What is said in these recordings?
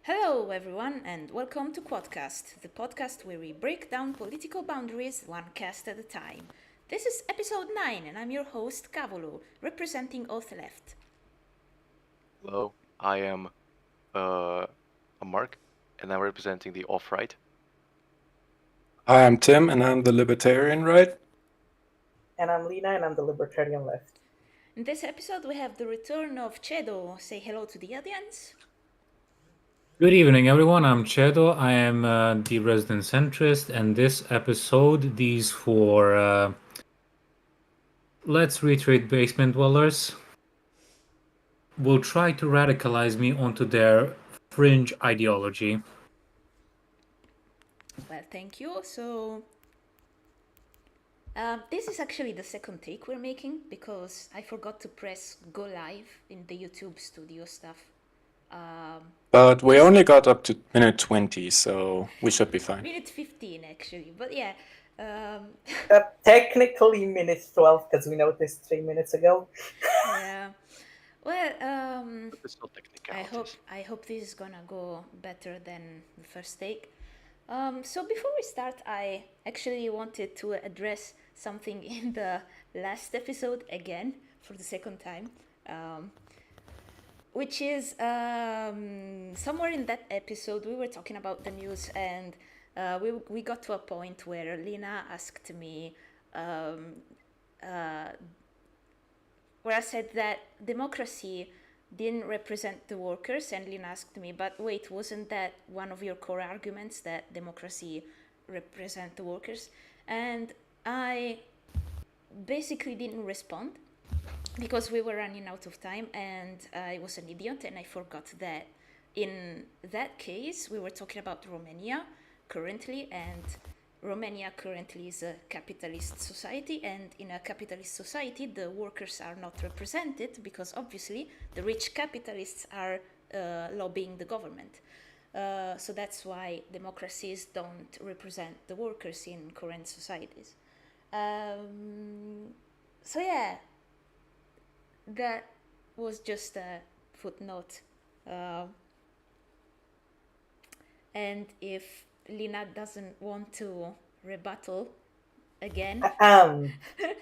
Hello, everyone, and welcome to Quadcast, the podcast where we break down political boundaries one cast at a time. This is episode 9, and I'm your host, Cavolo, representing auth-left. Hello, I am Mark, and I'm representing the auth-right. Hi, I'm Tim, and I'm the libertarian right. And I'm Lina, and I'm the libertarian left. In this episode, we have the return of Chedo. Say hello to the audience. Good evening, everyone. I'm Chedo. I am the resident centrist, and this episode, these four, let's reiterate, basement dwellers will try to radicalize me onto their fringe ideology. Well, thank you. So, this is actually the second take we're making because I forgot to press go live in the YouTube studio stuff. But we only got up to minute 20, so we should be fine. Minute 15, actually. But yeah. Technically, minute 12, because we noticed 3 minutes ago. Yeah. Well, It's not technicalities. I hope this is gonna go better than the first take. So before we start, I actually wanted to address something in the last episode again for the second time, which is somewhere in that episode we were talking about the news, and we got to a point where Lina asked me, where I said that democracy didn't represent the workers, and Lina asked me, but wait, wasn't that one of your core arguments, that democracy represent the workers? And I basically didn't respond because we were running out of time, and I was an idiot, and I forgot that in that case we were talking about Romania currently, and Romania currently is a capitalist society, and in a capitalist society the workers are not represented because obviously the rich capitalists are lobbying the government. So that's why democracies don't represent the workers in current societies. So yeah, that was just a footnote. And if Lina doesn't want to rebuttal again.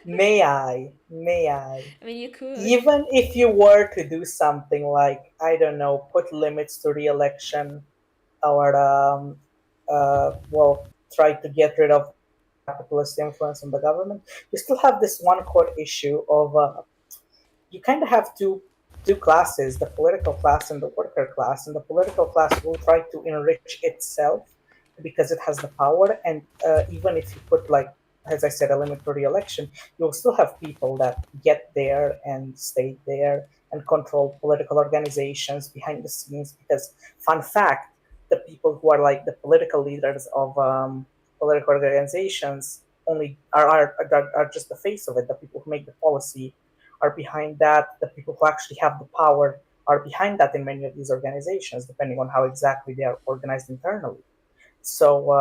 May I? I mean, you could. Even if you were to do something like, I don't know, put limits to re-election, or try to get rid of capitalist influence on the government, you still have this one core issue of you kind of have two classes, the political class and the worker class, and the political class will try to enrich itself because it has the power, and even if you put, like, as I said, a limit to re-election, you'll still have people that get there and stay there and control political organizations behind the scenes, because, fun fact, the people who are like the political leaders of political organizations only are just the face of it. The people who make the policy are behind that. The people who actually have the power are behind that in many of these organizations, depending on how exactly they are organized internally. So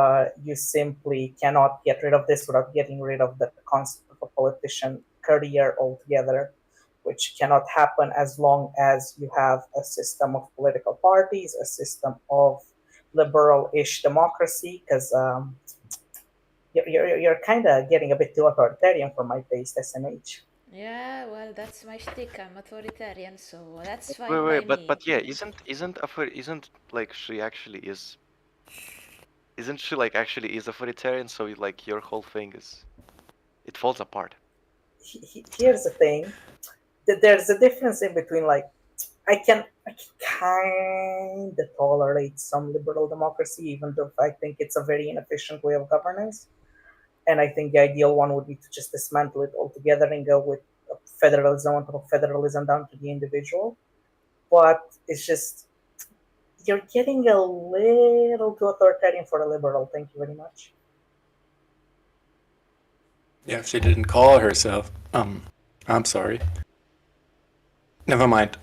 you simply cannot get rid of this without getting rid of the concept of a politician career altogether, which cannot happen as long as you have a system of political parties, a system of liberal-ish democracy, because you're kind of getting a bit too authoritarian for my taste, SMH. Yeah, well, that's my shtick. I'm authoritarian, so that's fine. Wait, by me. but yeah, isn't like she actually is? Isn't she like actually is authoritarian? So like your whole thing is, it falls apart. Here's the thing: there's a difference in between, like, I can kind of tolerate some liberal democracy, even though I think it's a very inefficient way of governance. And I think the ideal one would be to just dismantle it altogether and go with federalism on top of federalism down to the individual. But it's just, you're getting a little too authoritarian for a liberal. Thank you very much. Yeah, she didn't call herself. I'm sorry. Never mind.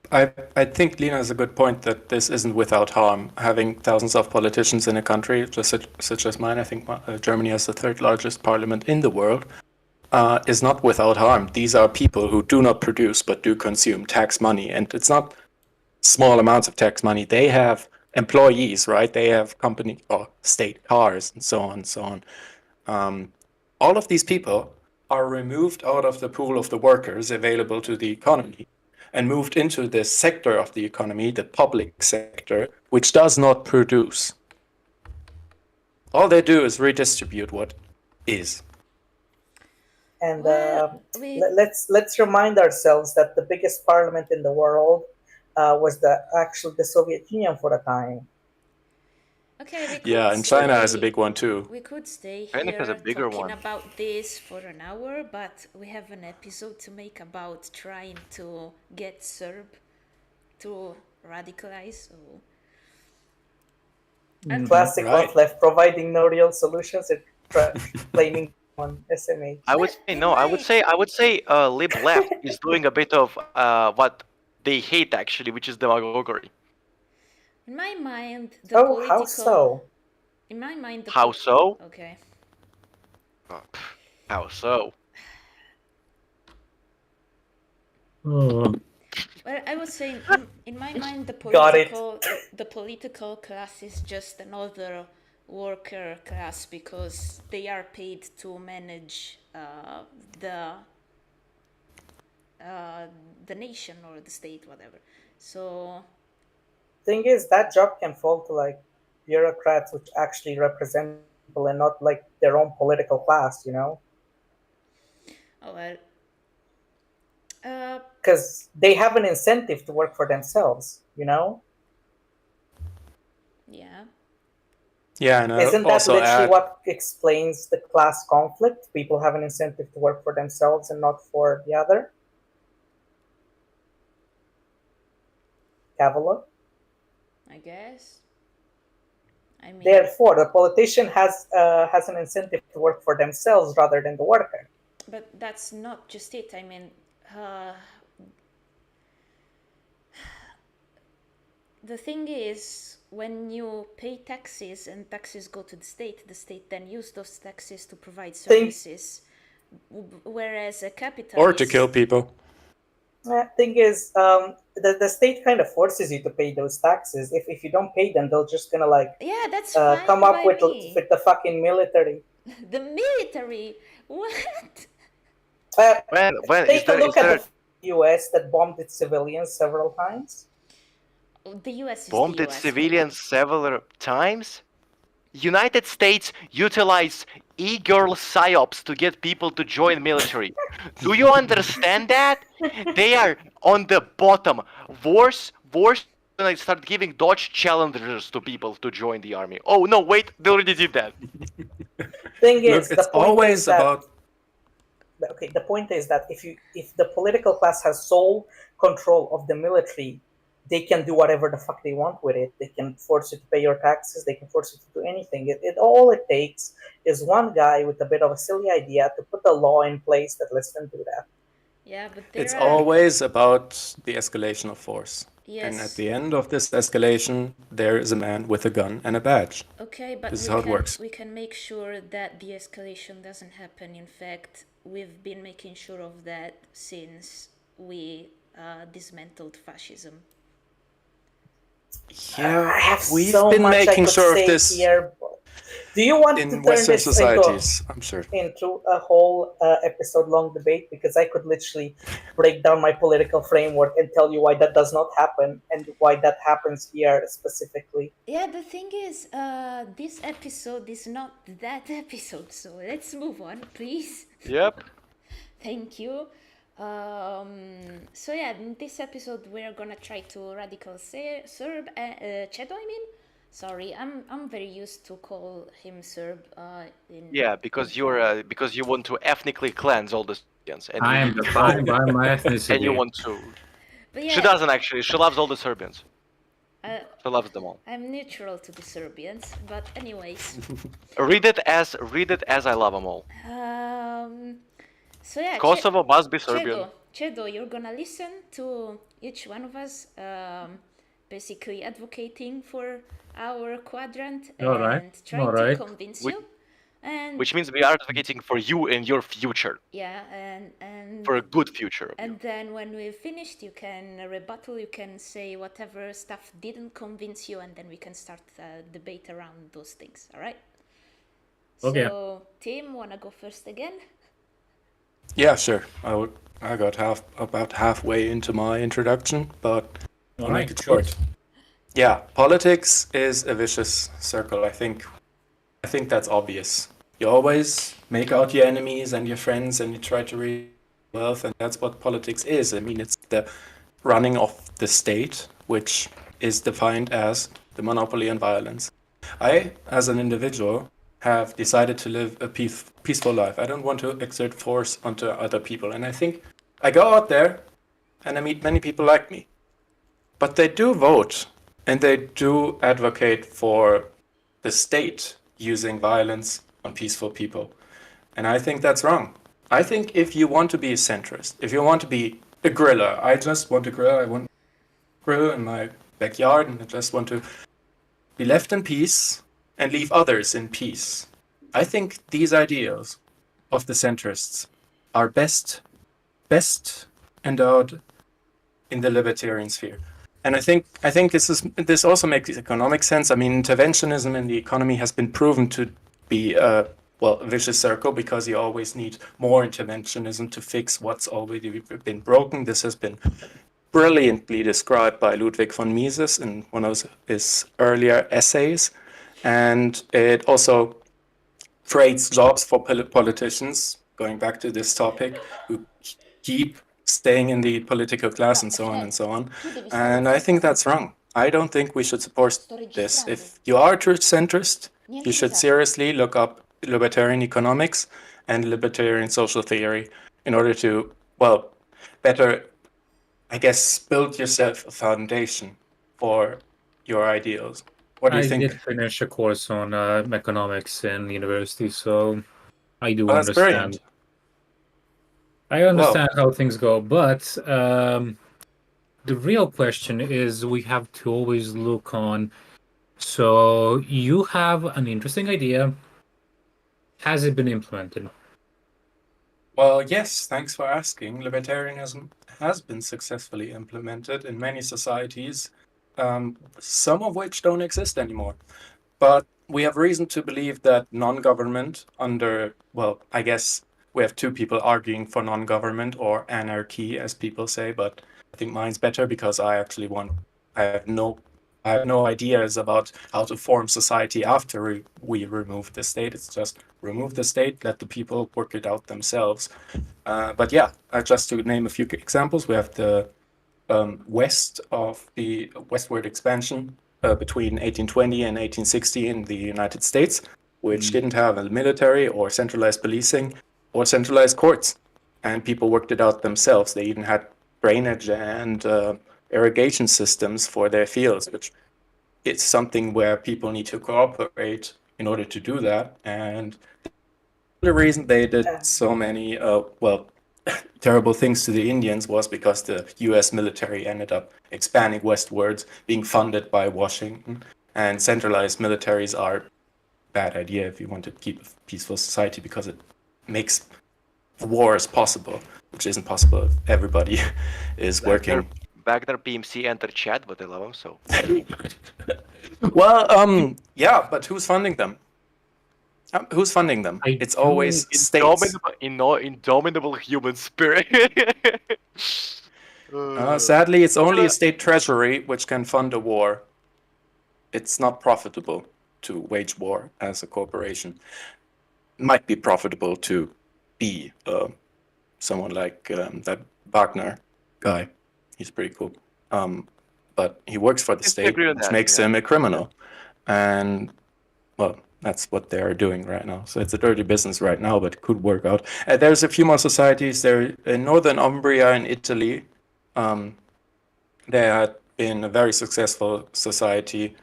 I think Lina has a good point that this isn't without harm. Having thousands of politicians in a country, just such as mine, I think Germany has the third largest parliament in the world, is not without harm. These are people who do not produce but do consume, tax money, and it's not small amounts of tax money. They have employees, right? They have company or state cars and so on and so on. All of these people are removed out of the pool of the workers available to the economy and moved into the sector of the economy, the public sector, which does not produce. All they do is redistribute what is. And Well, let's remind ourselves that the biggest parliament in the world was the Soviet Union for a time. okay, we could Yeah, and China has a stay- big one too. We could stay China has a here bigger talking one. about this for an hour, but we have an episode to make about trying to get Serb to radicalize. So Classic Right. auth-left, providing no real solutions and blaming on SMH. I would say no. I would say lib-left is doing a bit of what they hate actually, which is demagoguery. in my mind, the Oh, political. how so? In my mind, the How so? Okay. How so? Oh, Well, I was saying, in my mind, Got it. the political class is just another worker class because they are paid to manage the nation or the state, whatever. So Thing is, that job can fall to like bureaucrats which actually represent people and not like their own political class, you know? oh well. Because they have an incentive to work for themselves, you know? Yeah. Yeah, and Isn't that also literally add, what explains the class conflict? People have an incentive to work for themselves and not for the other. Cavolo? I guess. I mean, Therefore, the politician has an incentive to work for themselves rather than the worker. but that's not just it. I mean, the thing is, when you pay taxes and taxes go to the state then use those taxes to provide services. Whereas a capitalist. or to kill people. Thing is, the state kind of forces you to pay those taxes. If you don't pay them, they're just gonna like Yeah, that's fine come up by with me. the fucking military. The military? What? When is Take a there look at the U.S. that bombed its civilians several times. The US is bombed the its US. civilians several times? United States utilize e-girl psyops to get people to join military. Do you understand that? They are on the bottom. Worse when I start giving Dodge Challengers to people to join the army. Oh no, wait, they already did that. Thing Look, is, it's the point always is that, about okay. The point is that if the political class has sole control of the military, they can do whatever the fuck they want with it. They can force you to pay your taxes. They can force you to do anything. All it takes is one guy with a bit of a silly idea to put a law in place that lets them do that. Yeah, but it's there are. always about the escalation of force. And at Yes. the end of this escalation, there is a man with a gun and a badge. Okay, but This is how it works. we can make sure that the escalation doesn't happen. In fact, we've been making sure of that since we dismantled fascism. Yeah, I have we've so been much I making could sure of say this here. Do you want to in turn Western this societies, I'm sure. into a whole episode-long debate? Because I could literally break down my political framework and tell you why that does not happen and why that happens here specifically. Yeah, the thing is, this episode is not that episode, so let's move on, please. Yep. Thank you. So yeah, in this episode we're gonna try to radical Serb, Chedo. I mean, sorry, I'm very used to call him Serb. Yeah, because you're because you want to ethnically cleanse all the Serbians, and I you am need to defined vote, by my and you ethnicity. want to. But She yeah, doesn't actually. She loves all the Serbians. She loves them all. I'm neutral to the Serbians, but anyways. Read it as I love them all. So yeah, Kosovo must be Serbian. Chedo, you're gonna listen to each one of us, basically advocating for our quadrant and All right, trying all to right. convince We- you. And which means we are advocating for you and your future, yeah, and for a good future of you. and then when we've finished, you can rebuttal, you can say whatever stuff didn't convince you, and then we can start a debate around those things, all right? Okay. So, Tim, wanna go first again? Yeah, sure. I got about halfway into my introduction, but I'll All make right, it short. Yeah, politics is a vicious circle. I think that's obvious. You always make out your enemies and your friends, and you try to reach wealth, and that's what politics is. I mean, it's the running of the state, which is defined as the monopoly on violence. I, as an individual, have decided to live a peaceful life. I don't want to exert force onto other people, and I think I go out there and I meet many people like me. But they do vote, and they do advocate for the state using violence on peaceful people. And I think that's wrong. I think if you want to be a centrist, if you want to be a griller, I just want to grill, I want to grill in my backyard, and I just want to be left in peace and leave others in peace. I think these ideals of the centrists are best endowed in the libertarian sphere. And I think this also makes economic sense. I mean, interventionism in the economy has been proven to be a vicious circle, because you always need more interventionism to fix what's already been broken. This has been brilliantly described by Ludwig von Mises in one of his earlier essays. And it also creates jobs for politicians, going back to this topic, who keep staying in the political class and so on and so on. And I think that's wrong. I don't think we should support this. If you are a true centrist, you should seriously look up libertarian economics and libertarian social theory in order to, better, I guess, build yourself a foundation for your ideals. What do you think? I did finish a course on economics in university, so I do That's understand. brilliant. I understand how things go, but the real question is we have to always look on. So you have an interesting idea. Has it been implemented? Well, yes, thanks for asking. Libertarianism has been successfully implemented in many societies, some of which don't exist anymore. But we have reason to believe that non-government I guess we have two people arguing for non-government or anarchy, as people say, but I think mine's better because I have no ideas about how to form society after we remove the state. It's just remove the state, let the people work it out themselves. But yeah, just to name a few examples, we have the west of the westward expansion between 1820 and 1860 in the United States, which didn't have a military or centralized policing or centralized courts, and people worked it out themselves. They even had drainage and irrigation systems for their fields, which is something where people need to cooperate in order to do that. And the reason they did so many terrible things to the Indians was because the US military ended up expanding westwards, being funded by Washington, and centralized militaries are a bad idea if you want to keep a peaceful society, because it makes wars possible, which isn't possible if everybody is working. Back there, PMC entered chat, but I love him so. Yeah, but who's funding them? Who's funding them? It's always states. Indomitable human spirit. Sadly, it's only a state treasury which can fund a war. It's not profitable to wage war as a corporation. It might be profitable to be someone like that Wagner guy. He's pretty cool. But he works for the state, which makes him a criminal. And, that's what they're doing right now. So it's a dirty business right now, but it could work out. There's a few more societies there in Northern Umbria in Italy. There had been a very successful society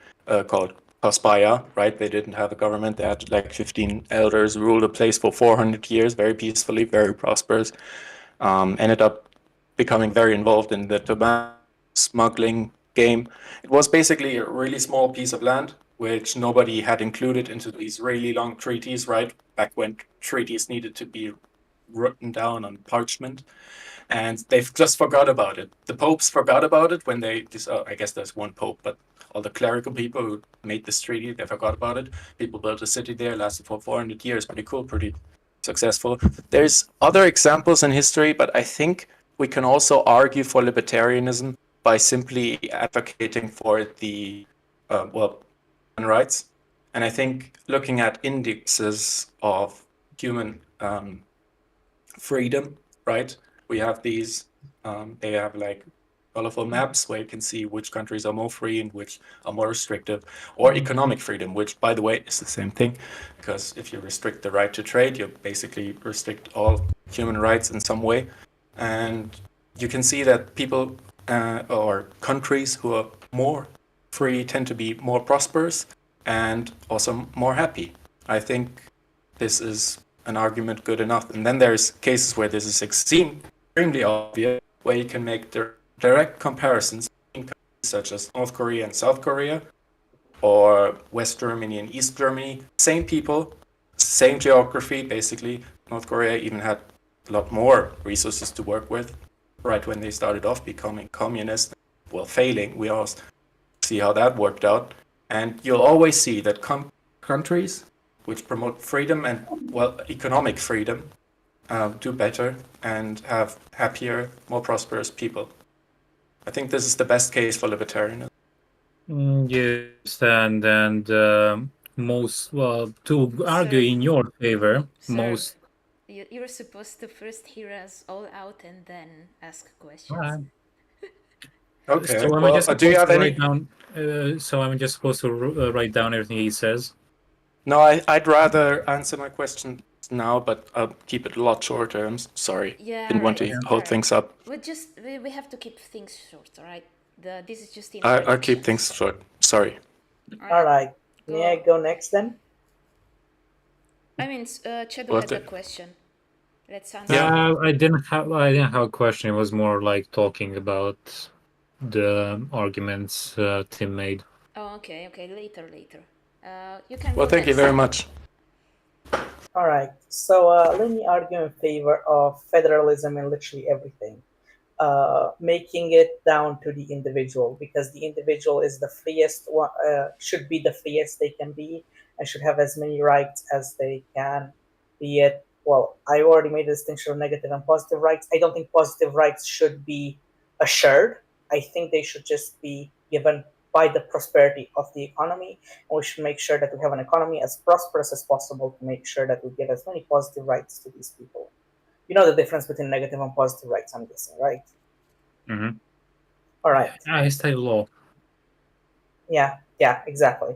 called Cospaya, right? They didn't have a government. They had like 15 elders rule the place for 400 years, very peacefully, very prosperous. Ended up becoming very involved in the tobacco smuggling game. It was basically a really small piece of land which nobody had included into these really long treaties, right? Back when treaties needed to be written down on parchment. And they've just forgot about it. The popes forgot about it when they, I guess there's one pope, but all the clerical people who made this treaty, they forgot about it. People built a city there, lasted for 400 years, pretty cool, pretty successful. There's other examples in history, but I think we can also argue for libertarianism by simply advocating for the, human rights. And I think looking at indexes of human freedom, right? We have these, they have like colorful maps where you can see which countries are more free and which are more restrictive, or economic freedom, which, by the way, is the same thing, because if you restrict the right to trade, you basically restrict all human rights in some way. And you can see that people or countries who are more free tend to be more prosperous and also more happy. I think this is an argument good enough. And then there's cases where this is extremely obvious, where you can make direct comparisons between countries such as North Korea and South Korea, or West Germany and East Germany. Same people, same geography, basically. North Korea even had a lot more resources to work with right when they started off becoming communist, well, failing. We all see how that worked out. And you'll always see that countries which promote freedom and, well, economic freedom do better and have happier, more prosperous people. I think this is the best case for libertarianism. Yes, and most, well, to argue in your favor, Sir, most. You're supposed to first hear us all out and then ask questions. Okay. So well, do you have any? So I'm just supposed to write down everything he says. No, I'd rather answer my question now, but I'll keep it a lot shorter. I'm sorry. Yeah, Didn't want to hold things up. We have to keep things short, all right? This is just the I'll keep things short. Sorry. All right. May I go next then? I mean, Chedo has a question. Let's answer. Yeah, I didn't have a question. It was more like talking about the arguments Tim made. Oh, okay. Later. You can. Well, thank you very much. All right. So let me argue in favor of federalism in literally everything, making it down to the individual, because the individual is the freest one, should be the freest they can be, and should have as many rights as they can. Be it, well, I already made a distinction of negative and positive rights. I don't think positive rights should be assured. I think they should just be given by the prosperity of the economy, and we should make sure that we have an economy as prosperous as possible to make sure that we give as many positive rights to these people. You know the difference between negative and positive rights, I'm guessing, right? Mm-hmm. All right. It's state law. Yeah, exactly.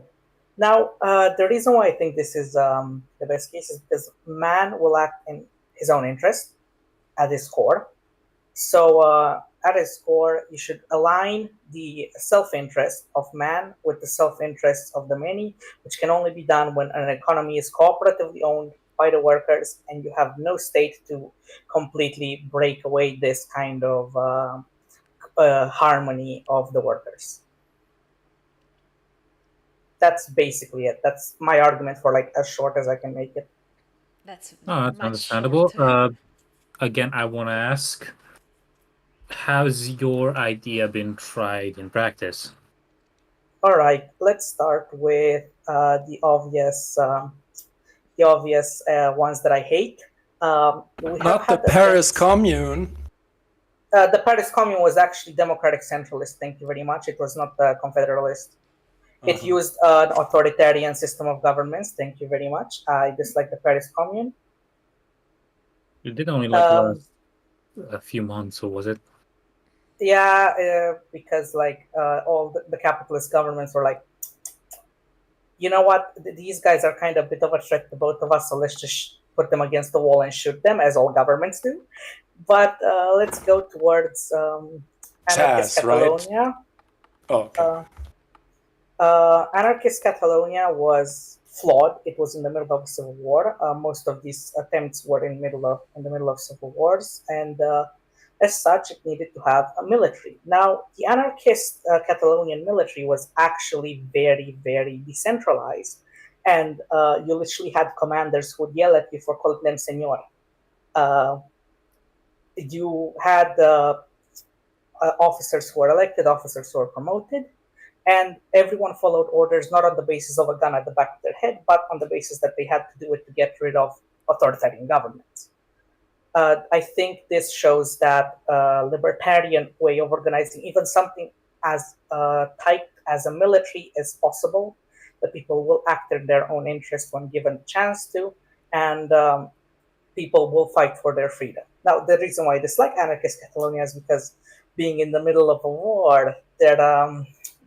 Now, the reason why I think this is the best case is because man will act in his own interest at his core. So at its core, you should align the self-interest of man with the self-interest of the many, which can only be done when an economy is cooperatively owned by the workers and you have no state to completely break away this kind of harmony of the workers. That's basically it. That's my argument for like as short as I can make it. That's understandable. Again, I want to ask, how's your idea been tried in practice? All right, let's start with the obvious ones that I hate. Not the Paris Commune. The Paris Commune was actually democratic centralist. Thank you very much. It was not confederalist. It used an authoritarian system of governments. Thank you very much. I dislike the Paris Commune. It did only last a few months, or was it? Yeah, because like all the capitalist governments were like, you know what, these guys are kind of a bit of a threat to both of us, so let's just put them against the wall and shoot them, as all governments do. But let's go towards anarchist Catalonia. Right? Oh, okay. Anarchist Catalonia was flawed. It was in the middle of a civil war. Most of these attempts were in the middle of civil wars, and As such, it needed to have a military. Now, the anarchist Catalonian military was actually very, very decentralized. And you literally had commanders who would yell at you for calling them senor. You had officers who were elected, officers who were promoted, and everyone followed orders not on the basis of a gun at the back of their head, but on the basis that they had to do it to get rid of authoritarian governments. I think this shows that libertarian way of organizing, even something as tight as a military, is possible. That people will act in their own interest when given a chance to, and people will fight for their freedom. Now, the reason why I dislike anarchist Catalonia is because being in the middle of a war, that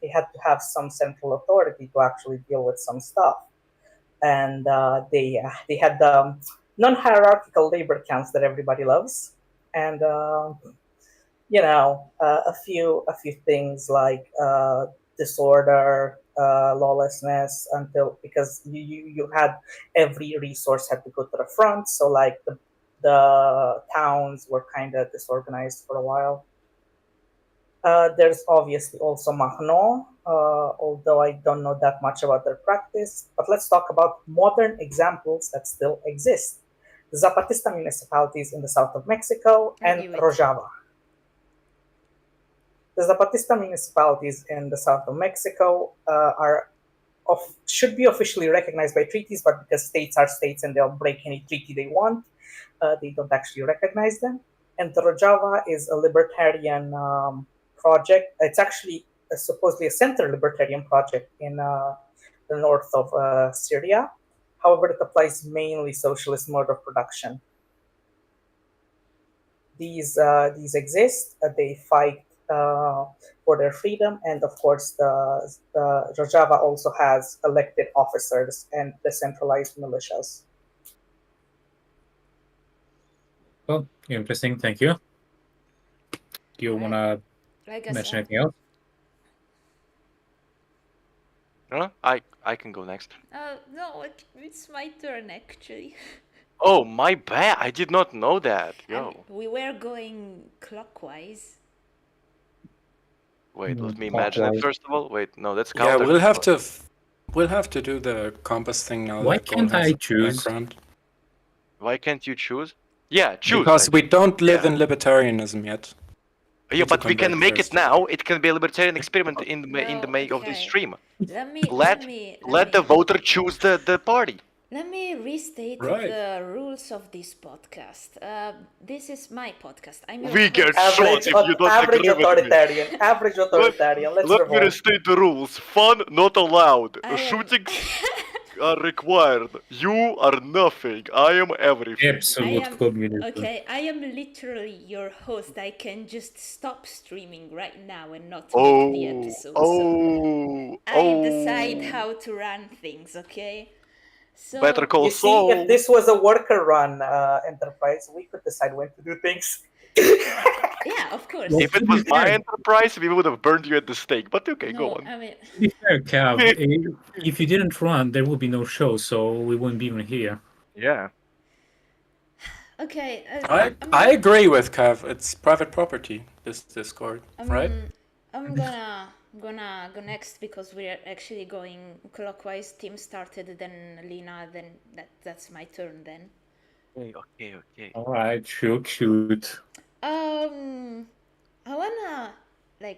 they had to have some central authority to actually deal with some stuff, and they had the non-hierarchical labor camps that everybody loves, and a few things like disorder, lawlessness, until because you had every resource had to go to the front, so like the towns were kind of disorganized for a while. There's obviously also Mahno, although I don't know that much about their practice. But let's talk about modern examples that still exist. The Zapatista municipalities in the south of Mexico and Rojava. The Zapatista municipalities in the south of Mexico should be officially recognized by treaties, but because states are states and they'll break any treaty they want, they don't actually recognize them. And the Rojava is a libertarian project. It's actually supposedly a center libertarian project in the north of Syria. However, it applies mainly socialist mode of production. These exist. They fight for their freedom, and of course, the Rojava also has elected officers and decentralized militias. Well, interesting. Thank you. Do you want to mention anything else? No, I can go next. No, it's my turn actually. Oh, my bad. I did not know that. Yo. We were going clockwise. Wait, let me imagine it first of all. Wait, no, that's Yeah, counter. we'll have to do the compass thing now. Why that Gon can't has I a choose? background. Why can't you choose? Yeah, choose. Because we don't live in libertarianism yet. Yeah, but we can make first. it now. It can be a libertarian experiment in the make of this stream. Let the voter choose the party. Let me restate the rules of this podcast. This is my podcast. We get shot if you don't agree with me. Average authoritarian. Let me restate the rules. Fun not allowed. Shootings are required. You are nothing. I am everything. Absolute communism. Okay, I am literally your host. I can just stop streaming right now and not make the episode. I decide how to run things, okay? So, Better Call Saul. See, if this was a worker-run enterprise, we could decide when to do things. Yeah, of course. If it was my enterprise, we would have burned you at the stake. But okay, go on. I mean... To be fair, Cav, if you didn't run, there would be no show, so we wouldn't be even here. Yeah. Okay. I agree with Cav. It's private property, this Discord, right? I'm gonna go next because we're actually going clockwise. Tim started, then Lina, then that's my turn then. Okay. All right, shoot. I wanna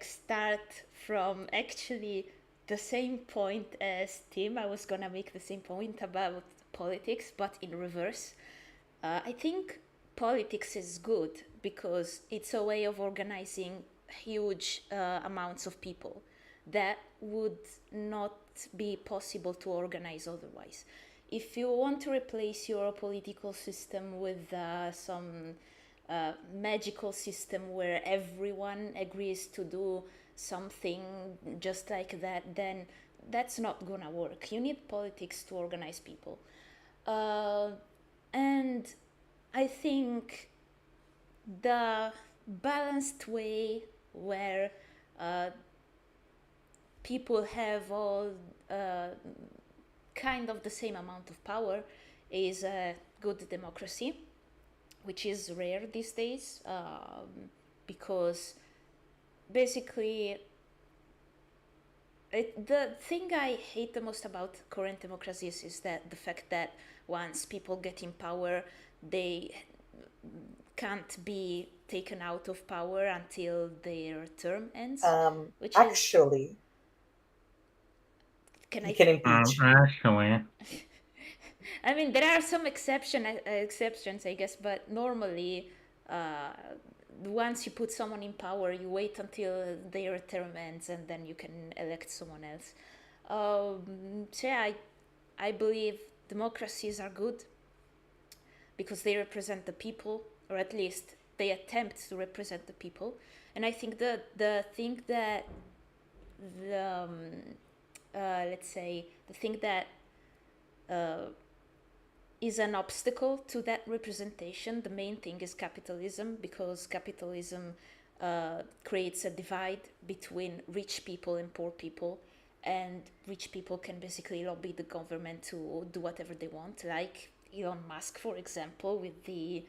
start from actually the same point as Tim. I was gonna make the same point about politics, but in reverse. I think politics is good because it's a way of organizing huge amounts of people that would not be possible to organize otherwise. If you want to replace your political system with some magical system where everyone agrees to do something just like that, then that's not gonna work. You need politics to organize people. And I think the balanced way where people have all kind of the same amount of power is a good democracy, which is rare these days. because basically the thing I hate the most about current democracies is that the fact that once people get in power, they can't be taken out of power until their term ends. Which Actually, can you can impeach. Actually, I mean, there are some exceptions, I guess, but normally, once you put someone in power, you wait until their term ends and then you can elect someone else. So yeah, I believe democracies are good because they represent the people, or at least they attempt to represent the people. And I think the thing that let's say the thing that is an obstacle to that representation, the main thing is capitalism, because capitalism creates a divide between rich people and poor people, and rich people can basically lobby the government to do whatever they want, like Elon Musk, for example, with the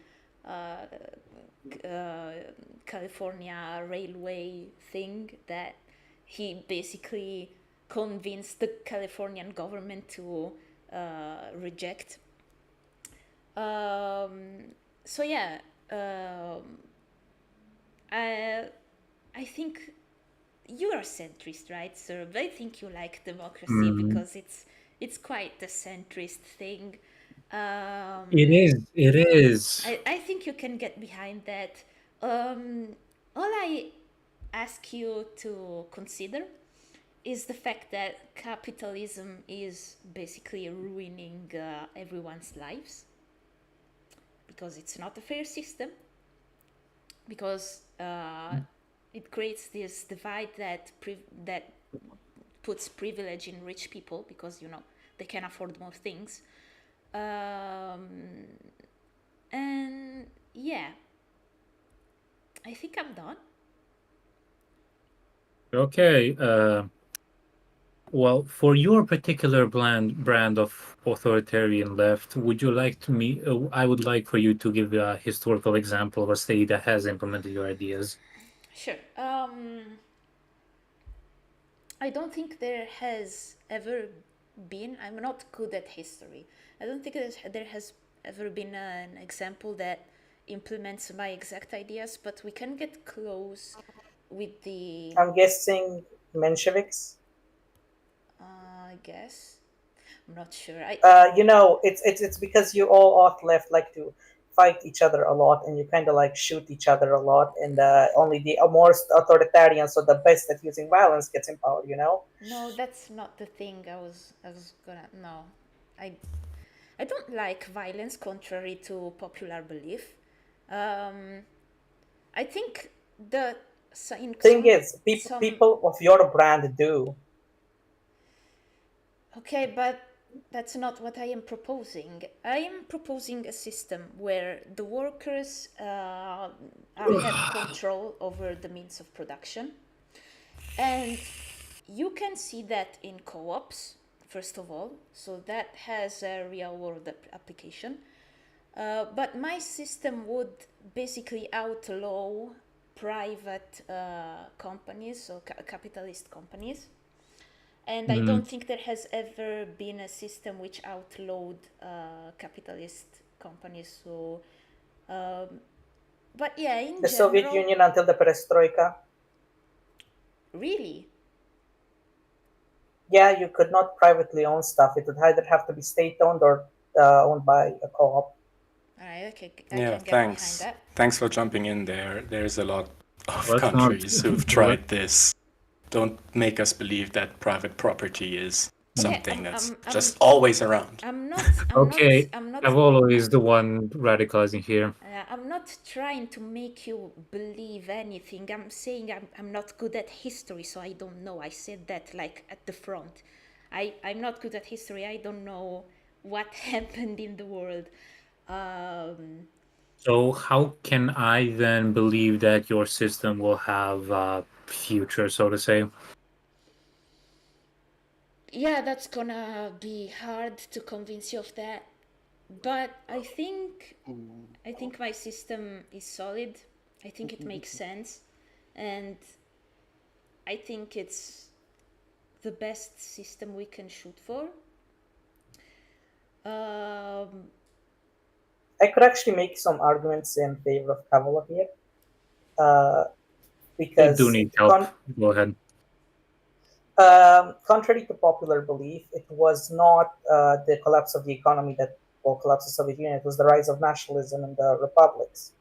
California railway thing that he basically convinced the Californian government to reject. So yeah, I think you are centrist, right, sir? But I think you like democracy because it's quite a centrist thing. it is. It is. I think you can get behind that. All I ask you to consider is the fact that capitalism is basically ruining everyone's lives, because it's not a fair system, because it creates this divide that puts privilege in rich people, because they can afford more things, and yeah, I think I'm done. Okay. Well, for your particular brand of authoritarian left, would you like to me? I would like for you to give a historical example of a state that has implemented your ideas. Sure. I don't think there has ever been. I'm not good at history. I don't think there has ever been an example that implements my exact ideas, but we can get close with the. I'm guessing Mensheviks. I guess. I'm not sure. It's because you all auth-left like to fight each other a lot, and you kind of like shoot each other a lot, and only the more authoritarian, so the best at using violence, gets in power. No, that's not the thing. I was gonna. No, I don't like violence, contrary to popular belief. I think the thing is, people of your brand do. Okay, but that's not what I am proposing. I am proposing a system where the workers have control over the means of production. And you can see that in co-ops, first of all. So that has a real world application. But my system would basically outlaw private companies, or capitalist companies. And I don't think there has ever been a system which outlawed capitalist companies. So, but yeah, in the general, Soviet Union until the Perestroika. Really? Yeah, you could not privately own stuff. It would either have to be state-owned or owned by a co-op. All right, okay. I Yeah, can get thanks. behind that. Thanks for jumping in there. There's a lot of countries who've tried this. Don't make us believe that private property is something that's just always around. I'm not. Cavolo is the one radicalizing here. I'm not trying to make you believe anything. I'm saying I'm not good at history, so I don't know. I said that like at the front. I'm not good at history. I don't know what happened in the world. So how can I then believe that your system will have a future, so to say? Yeah, that's gonna be hard to convince you of that. But I think my system is solid. I think it makes sense, and I think it's the best system we can shoot for. I could actually make some arguments in favor of Cavolo here, They because do need help. Go ahead. contrary to popular belief, it was not the collapse of the economy that will collapse the Soviet Union. It was the rise of nationalism in the republics.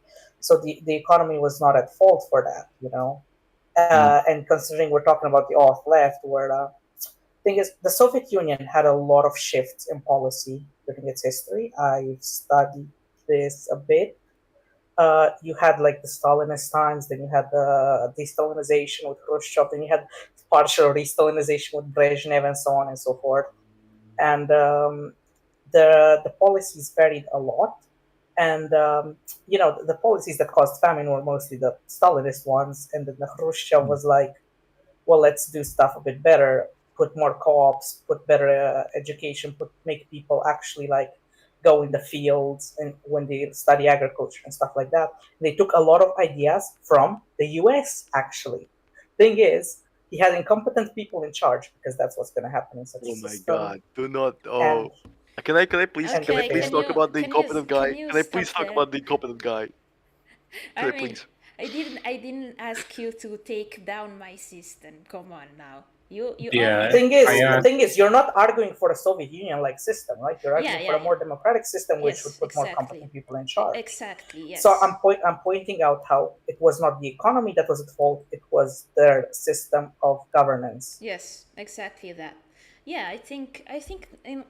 So the economy was not at fault for that, you know. And considering we're talking about the auth-left, where thing is, the Soviet Union had a lot of shifts in policy during its history. I've studied this a bit. You had like the Stalinist times, then you had the de-Stalinization with Khrushchev, then you had partial re-Stalinization with Brezhnev, and so on and so forth. And the policies varied a lot. And you know, the policies that caused famine were mostly the Stalinist ones, and then the Khrushchev was like, well, let's do stuff a bit better, put more co-ops, put better education, make people actually like go in the fields and when they study agriculture and stuff like that. They took a lot of ideas from the US, actually. Thing is, he had incompetent people in charge, because that's what's going to happen in such a system. Oh my god, do not. And Can I please Okay, please can talk you- about the can you- incompetent guy? can you Can I please stop talk there? about the incompetent guy? Can I please? I didn't ask you to take down my system. Come on now. You Yeah. the thing is, you're not arguing for a Soviet Union-like system, right? You're arguing for a more democratic system, which would put more competent people in charge. Exactly. Yes. So I'm pointing out how it was not the economy that was at fault; it was their system of governance. Yes, exactly that. Yeah, I think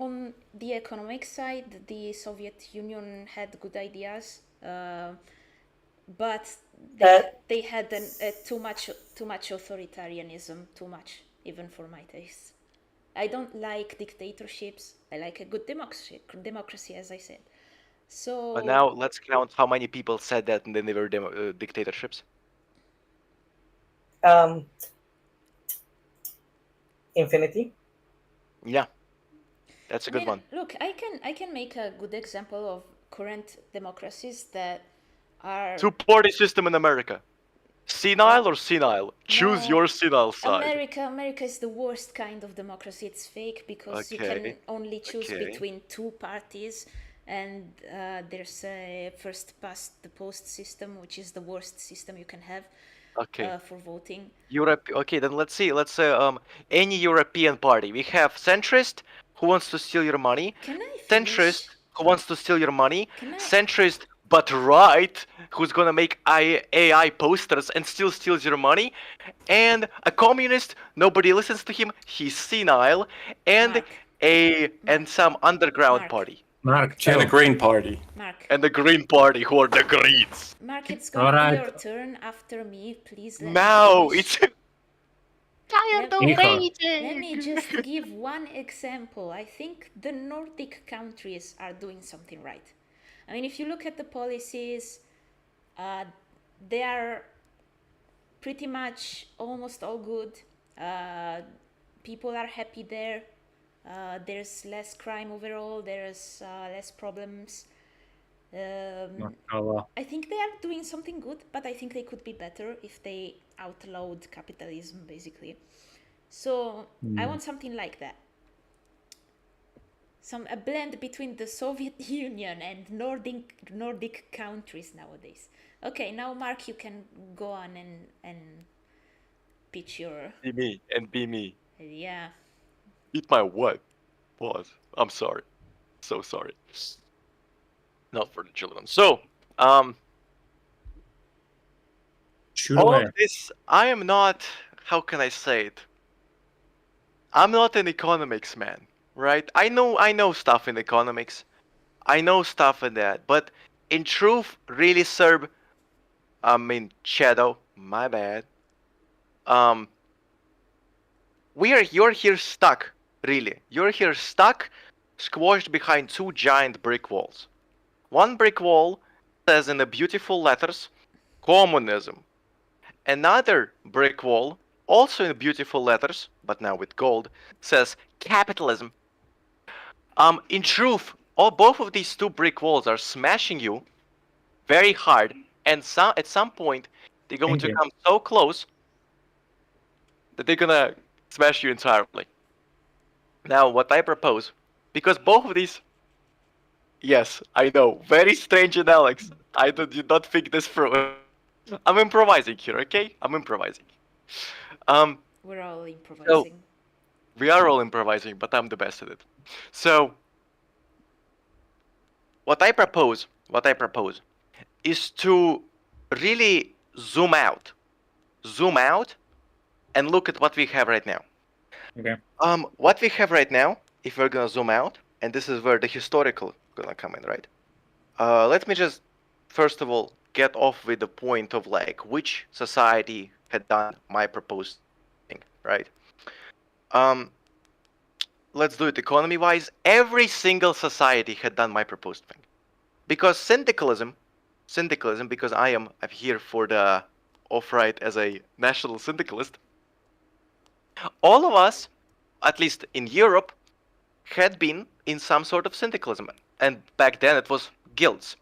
on the economic side, the Soviet Union had good ideas, but they had too much authoritarianism, too much, even for my taste. I don't like dictatorships. I like a good democracy, as I said. So. But now let's count how many people said that and then they were dictatorships. Infinity. Yeah, that's a good one. Look, I can make a good example of current democracies that are Two-party system in America. Senile or senile? Choose No, your senile side. America is the worst kind of democracy. It's fake because you Okay, can only choose okay. between two parties, and there's a first past the post system, which is the worst system you can have Okay. for voting. Europe. Okay, then let's see. Let's say any European party. We have centrist who wants to steal your money. Can I Centrist finish? who wants to steal your money. Can I- Centrist but right who's gonna make AI posters and still steals your money. And a communist, nobody listens to him. He's senile. And Mark. some underground Mark. party. Mark, chill. And a Green Party. Mark, And the Green Party who are the Greens. Mark, it's gonna be Alright. your turn after me. Please let No, me it's finish. tired of Nico. raging. Let me just give one example. I think the Nordic countries are doing something right. I mean, if you look at the policies, they are pretty much almost all good. People are happy there. There's less crime overall. There's less problems. I think they are doing something good, but I think they could be better if they outlawed capitalism, basically. So I want something like that. A blend between the Soviet Union and Nordic countries nowadays. Okay, now Mark, you can go on and pitch your Be me. yeah. Eat my what? Pause. I'm sorry. So sorry. Not for the children. So, Shoot all away. of this, I am not, how can I say it? I'm not an economics man, right? I know stuff in economics. I know stuff in that, but in truth, really, Serb, Chedo, my bad. You're here stuck, really. You're here stuck, squashed behind two giant brick walls. One brick wall says in the beautiful letters, communism. Another brick wall, also in beautiful letters, but now with gold, says capitalism. In truth, both of these two brick walls are smashing you very hard and at some point they're going Thank to you. come so close that they're gonna smash you entirely. Now, what I propose, because both of these, yes, I know, very strange and Alex. I did not think this through. I'm improvising here, okay? I'm improvising. We're all So improvising. we are all improvising, but I'm the best at it. So what I propose is to really zoom out and look at what we have right now. Okay. What we have right now, if we're gonna zoom out, and this is where the historical gonna come in, right? Let me just first of all get off with the point of like which society had done my proposed thing, right? Let's do it economy-wise. Every single society had done my proposed thing, because syndicalism, because I'm here for the auth-right as a national syndicalist. All of us, at least in Europe, had been in some sort of syndicalism, and back then it was guilds.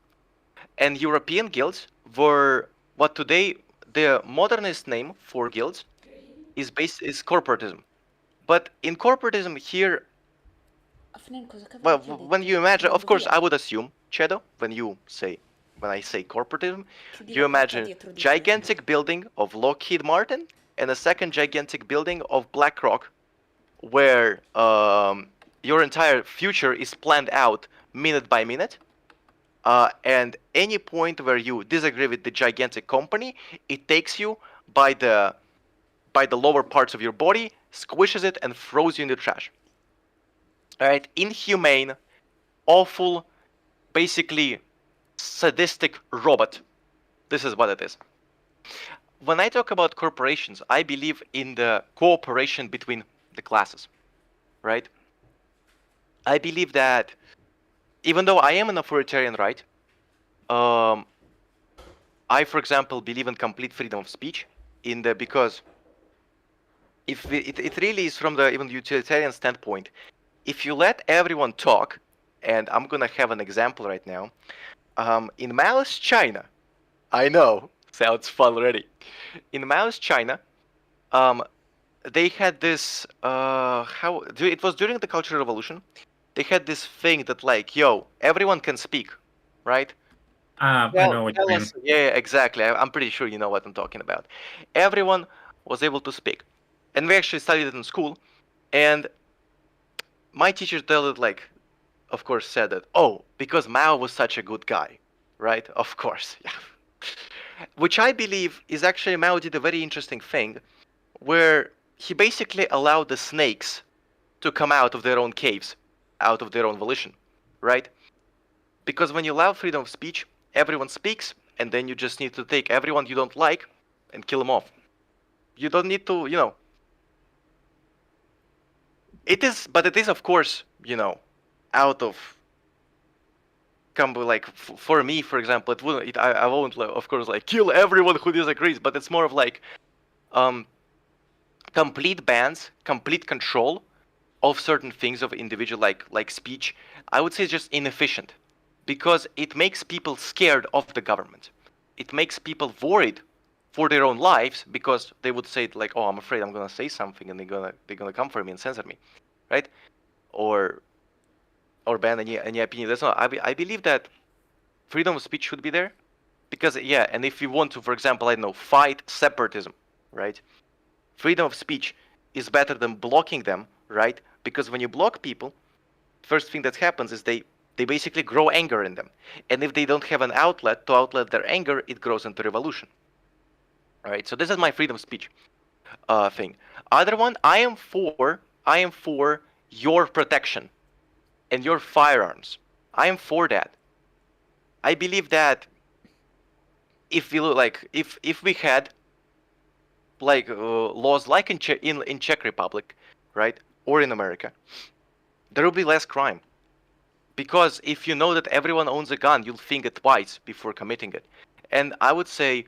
And European guilds were what today the modernist name for guilds is corporatism. But in corporatism here, well, when you imagine, of course, I would assume, Chedo, when I say corporatism, you imagine gigantic building of Lockheed Martin and a second gigantic building of BlackRock, where your entire future is planned out minute by minute. And any point where you disagree with the gigantic company, it takes you by the lower parts of your body, squishes it, and throws you in the trash. Alright, inhumane, awful, basically sadistic robot. This is what it is. When I talk about corporations, I believe in the cooperation between the classes, right? I believe that even though I am an authoritarian, right, I, for example, believe in complete freedom of speech because if it really is from the even utilitarian standpoint. If you let everyone talk, and I'm gonna have an example right now, in Maoist China, I know, sounds fun already. In Maoist China, they had this, it was during the Cultural Revolution, they had this thing that like, yo, everyone can speak, right? I know what you mean. Yeah, exactly. I'm pretty sure you know what I'm talking about. Everyone was able to speak. And we actually studied it in school, and my teacher of course, said that, oh, because Mao was such a good guy, right? Of course, yeah. Which I believe is actually Mao did a very interesting thing, where he basically allowed the snakes to come out of their own caves, out of their own volition, right? Because when you allow freedom of speech, everyone speaks, and then you just need to take everyone you don't like and kill them off. You don't need to, It is, of course, out of like for me, for example, it wouldn't. I won't, of course, like kill everyone who disagrees. But it's more of like, complete bans, complete control of certain things of individual, like speech. I would say just inefficient, because it makes people scared of the government. It makes people worried for their own lives, because they would say like, oh, I'm afraid I'm gonna say something and they're gonna come for me and censor me, right? Or ban any opinion. That's not. I believe that freedom of speech should be there, because and if you want to, for example, I don't know, fight separatism, right? Freedom of speech is better than blocking them, right? Because when you block people, first thing that happens is they basically grow anger in them, and if they don't have an outlet to outlet their anger, it grows into revolution. All right, so this is my freedom of speech thing. Other one, I am for your protection and your firearms. I am for that. I believe that if we if we had like laws like in Czech Republic, right, or in America, there will be less crime. Because if you know that everyone owns a gun, you'll think it twice before committing it. And I would say,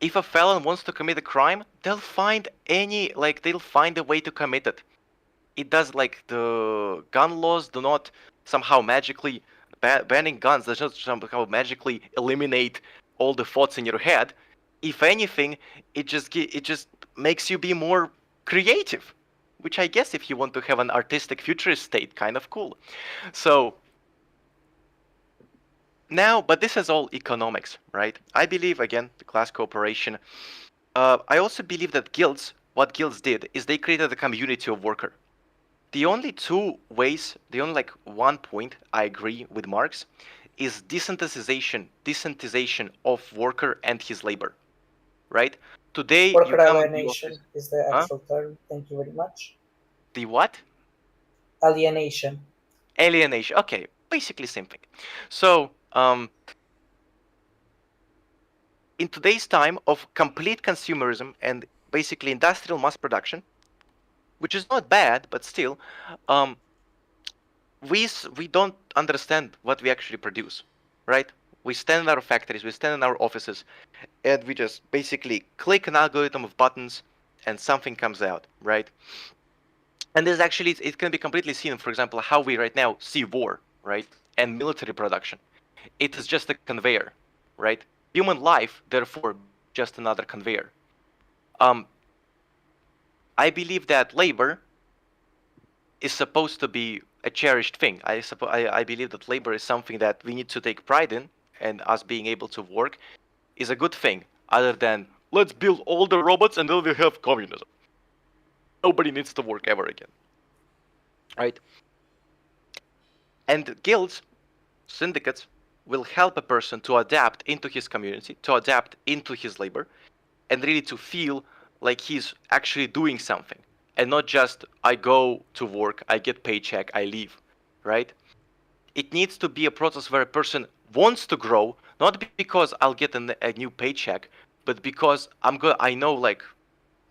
if a felon wants to commit a crime, they'll find a way to commit it. It does, like, the gun laws do not somehow magically banning guns does not somehow magically eliminate all the thoughts in your head. If anything, it just makes you be more creative, which I guess if you want to have an artistic futurist state, kind of cool. So now, but this is all economics, right? I believe, again, the class cooperation. I also believe that what guilds did is they created a community of worker. The only two ways, the only like one point I agree with Marx is desensitization of worker and his labor, right? Today Worker you come to the alienation office. is the Huh? actual term. Thank you very much. The what? Alienation. Alienation. Okay, basically same thing. So, in today's time of complete consumerism and basically industrial mass production, which is not bad, but still, we don't understand what we actually produce, right? We stand in our factories, we stand in our offices, and we just basically click an algorithm of buttons, and something comes out, right? And this actually, it can be completely seen, for example, how we right now see war, right? And military production. It is just a conveyor, right? Human life, therefore, just another conveyor. I believe that labor is supposed to be a cherished thing. I believe that labor is something that we need to take pride in, and us being able to work is a good thing, other than let's build all the robots and then we have communism. Nobody needs to work ever again, right? And guilds, syndicates, will help a person to adapt into his community, to adapt into his labor, and really to feel like he's actually doing something, and not just I go to work, I get paycheck, I leave, right? It needs to be a process where a person wants to grow, not because I'll get a new paycheck, but because I know like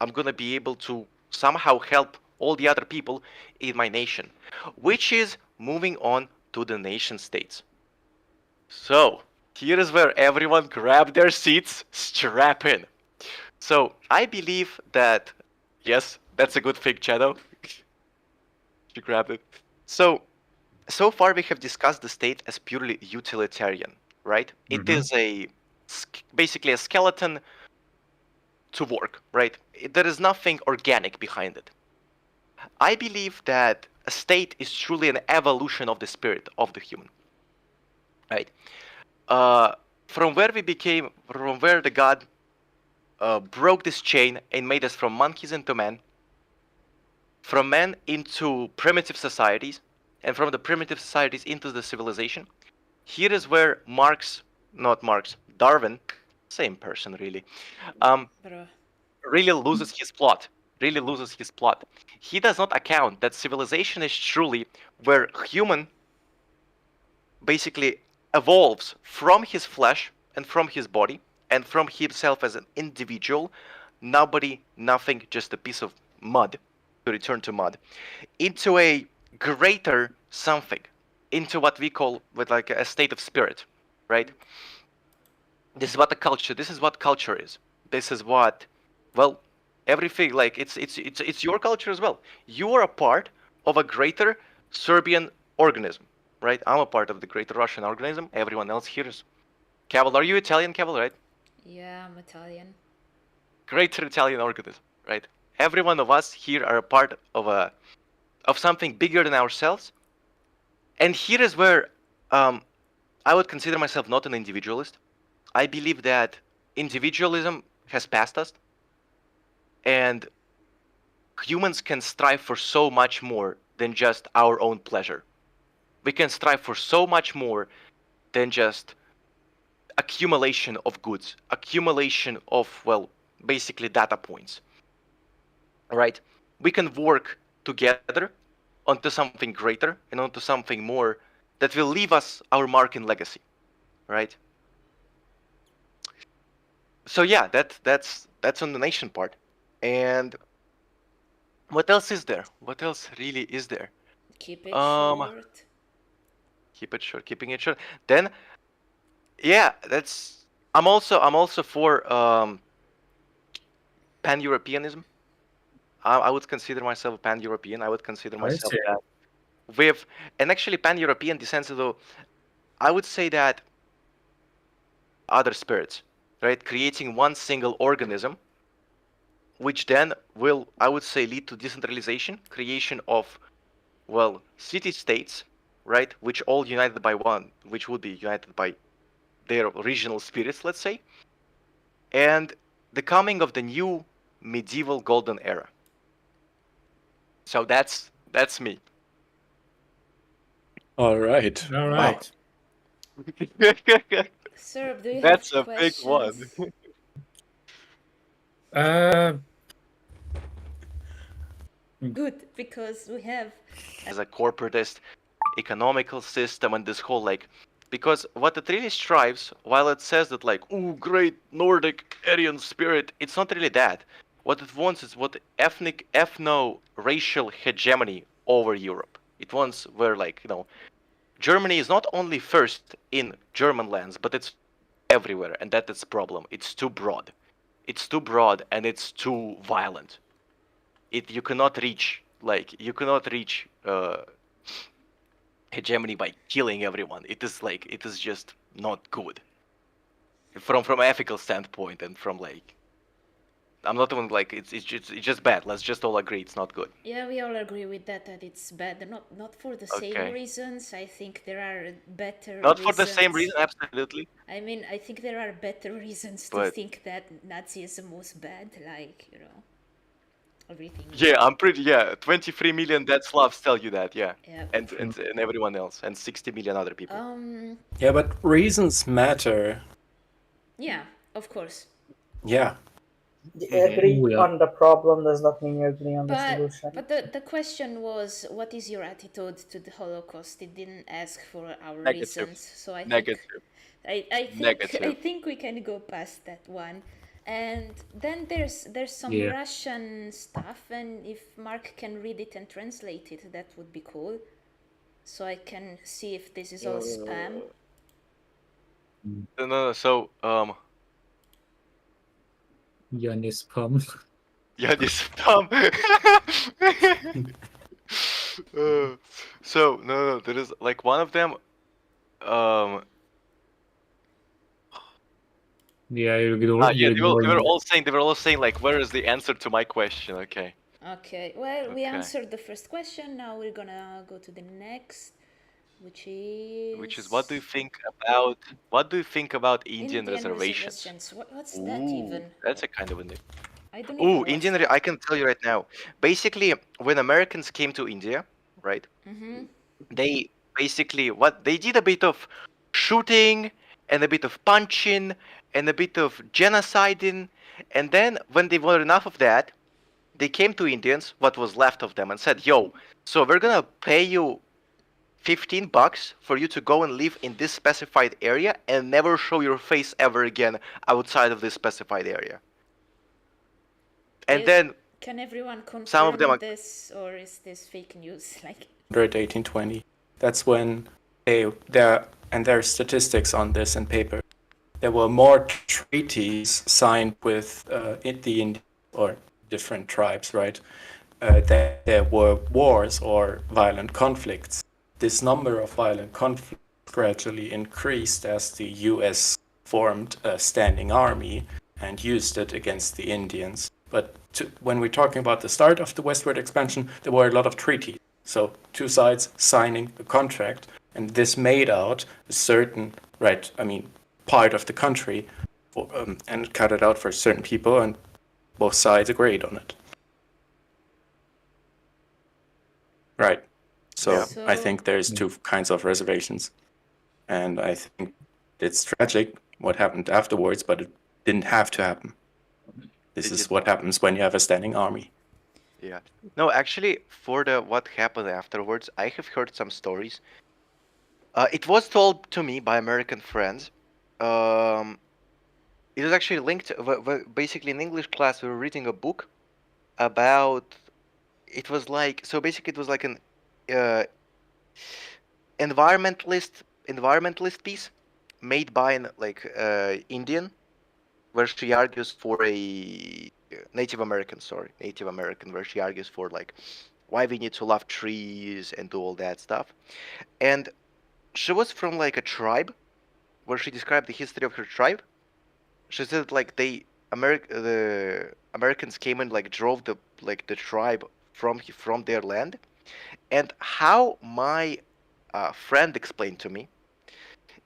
I'm gonna be able to somehow help all the other people in my nation, which is moving on to the nation states. So here is where everyone grab their seats, strap in. So I believe that, yes, that's a good thing, Chedo. You grabbed it. So far we have discussed the state as purely utilitarian, right? It is basically a skeleton to work, right? There is nothing organic behind it. I believe that a state is truly an evolution of the spirit of the human, right? From where the god broke this chain and made us from monkeys into men, from men into primitive societies, and from the primitive societies into the civilization. Here is where Darwin, same person really, really loses his plot. He does not account that civilization is truly where human basically evolves from his flesh and from his body and from himself as an individual, nobody, nothing, just a piece of mud, to return to mud, into a greater something, into what we call with like a state of spirit, right? This is what culture is. This is what, well, everything, like it's your culture as well. You are a part of a greater Serbian organism, right? I'm a part of the greater Russian organism. Everyone else here is. Cavolo, are you Italian, Cavolo, right? Yeah, I'm Italian. Greater Italian organism, right? Every one of us here are a part of something bigger than ourselves. And here is where I would consider myself not an individualist. I believe that individualism has passed us, and humans can strive for so much more than just our own pleasure. We can strive for so much more than just accumulation of goods, accumulation of, well, basically data points, right? We can work together onto something greater and onto something more that will leave us our mark and legacy, right? So yeah, that's on the nation part. And what else is there? What else really is there? Keep it short. Keep it short, keeping it short. Then, yeah, I'm also for pan-Europeanism. I would consider myself a pan-European. I would consider myself that and actually pan-European descends to, I would say that other spirits, right? Creating one single organism, which then will, I would say, lead to decentralization, creation of, well, city-states, right? Which all united by one, which would be united by their regional spirits, let's say, and the coming of the new medieval golden era. So that's me. All right. All Wow. right. Sir, do you That's have a big one. questions? Good, because we have. As a corporatist economical system and this whole like, because what it really strives, while it says that like, ooh, great Nordic Aryan spirit, it's not really that. What it wants is what ethno-racial hegemony over Europe. It wants where like, Germany is not only first in German lands, but it's everywhere, and that's its problem. It's too broad. It's too broad and it's too violent. You cannot reach hegemony by killing everyone. It is just not good. From ethical standpoint and from like, I'm not even like it's just bad. Let's just all agree it's not good. Yeah, we all agree with that it's bad. Not for the same Okay. reasons. I think there are better Not reasons. for the same reason, absolutely. I mean, I think there are better reasons to But- think that Nazism was bad, like, everything. Yeah, 23 million dead Slavs tell you that, yeah. Yeah. And everyone else, and 60 million other people. Yeah, but reasons matter. Yeah, of course. Yeah. Agree Yeah. on the problem does not mean you agree on the But solution. the question was, what is your attitude to the Holocaust? It didn't ask for our Negative. reasons, so I Negative. think I Negative. think we can go past that one. And then there's some Yeah. Russian stuff, and if Mark can read it and translate it, that would be cool. So I can see if this is all spam. No, so Yanis Pum. yeah, this dumb. So no, there is like one of them. Yeah, you They were all saying like, where is the answer to my question? Okay. Okay, well, we Okay. answered the first question. Now we're gonna go to the next, which is What do you think about Indian reservations? What's that even? That's a kind of a new. I don't even watch that. I can tell you right now. Basically, when Americans came to India, right? They basically they did a bit of shooting and a bit of punching and a bit of genociding, and then when they were enough of that, they came to Indians, what was left of them, and said, "Yo, so we're gonna pay you $15 for you to go and live in this specified area and never show your face ever again outside of this specified area." And then Can everyone confirm some of them are- this, or is this fake news? Like, 1820. That's when there are statistics on this in paper. There were more treaties signed with the Indian or different tribes, right? That there were wars or violent conflicts. This number of violent conflicts gradually increased as the US formed a standing army and used it against the Indians. But when we're talking about the start of the westward expansion, there were a lot of treaties. So two sides signing a contract, and this made out a certain, part of the country, and cut it out for certain people, and both sides agreed on it. Right. So Yeah. I think there's two kinds of reservations, and I think it's tragic what happened afterwards, but it didn't have to happen. This is what happens when you have a standing army. Yeah. No, actually, for what happened afterwards, I have heard some stories. It was told to me by American friends. It was actually linked. Basically, in English class, we were reading a book about. It was like Basically, it was like an environmentalist piece made by an Indian, where she argues for a Native American, where she argues for why we need to love trees and do all that stuff. And she was from a tribe when she described the history of her tribe, she said like the Americans came and like drove the tribe from their land, and how my friend explained to me,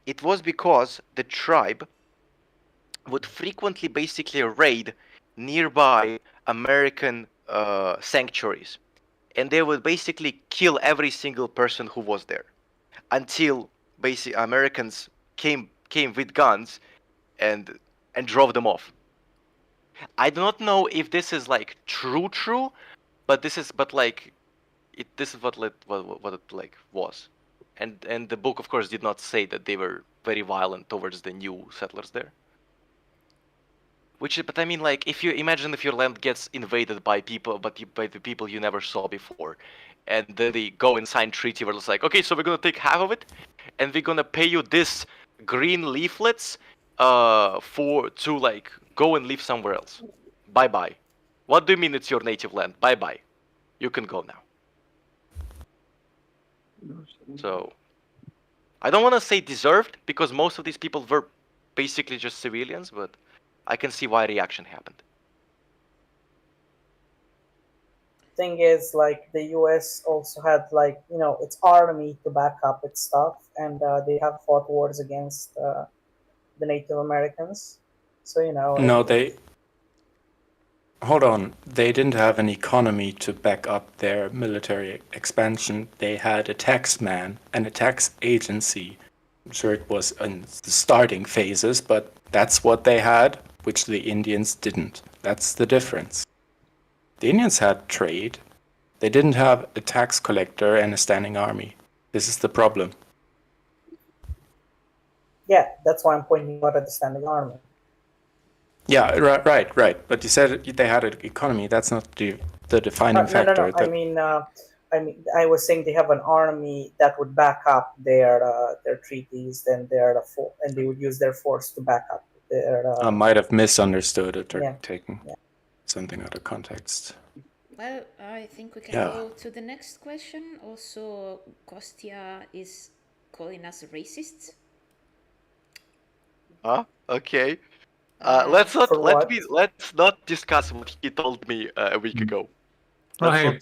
it was because the tribe would frequently basically raid nearby American sanctuaries, and they would basically kill every single person who was there until basic Americans came with guns and drove them off. I do not know if this is like true, but this is what it like was, and the book of course did not say that they were very violent towards the new settlers there. But I mean, like, if you imagine if your land gets invaded by people, by the people you never saw before, and then they go and sign treaty where it's like, okay, so we're gonna take half of it, and we're gonna pay you this green leaflets, to like go and live somewhere else. Bye bye. What do you mean it's your native land? Bye bye. You can go now. So, I don't want to say deserved because most of these people were basically just civilians, but I can see why reaction happened. Thing is, like, the US also had, like, its army to back up its stuff, and they have fought wars against the Native Americans. So No, hold on. They didn't have an economy to back up their military expansion. They had a tax man and a tax agency. I'm sure it was in the starting phases, but that's what they had, which the Indians didn't. That's the difference. The Indians had trade. They didn't have a tax collector and a standing army. This is the problem. Yeah, that's why I'm pointing out at the standing army. Yeah, right. But you said they had an economy. That's not the defining factor. No. I was saying they have an army that would back up their treaties, and and they would use their force to back up their. I might have misunderstood it or Yeah. taken something out of context. Well, I think we can go to the next question. Also, Kostya is calling us racists. Okay. Let's not discuss what he told me a week ago. Hey,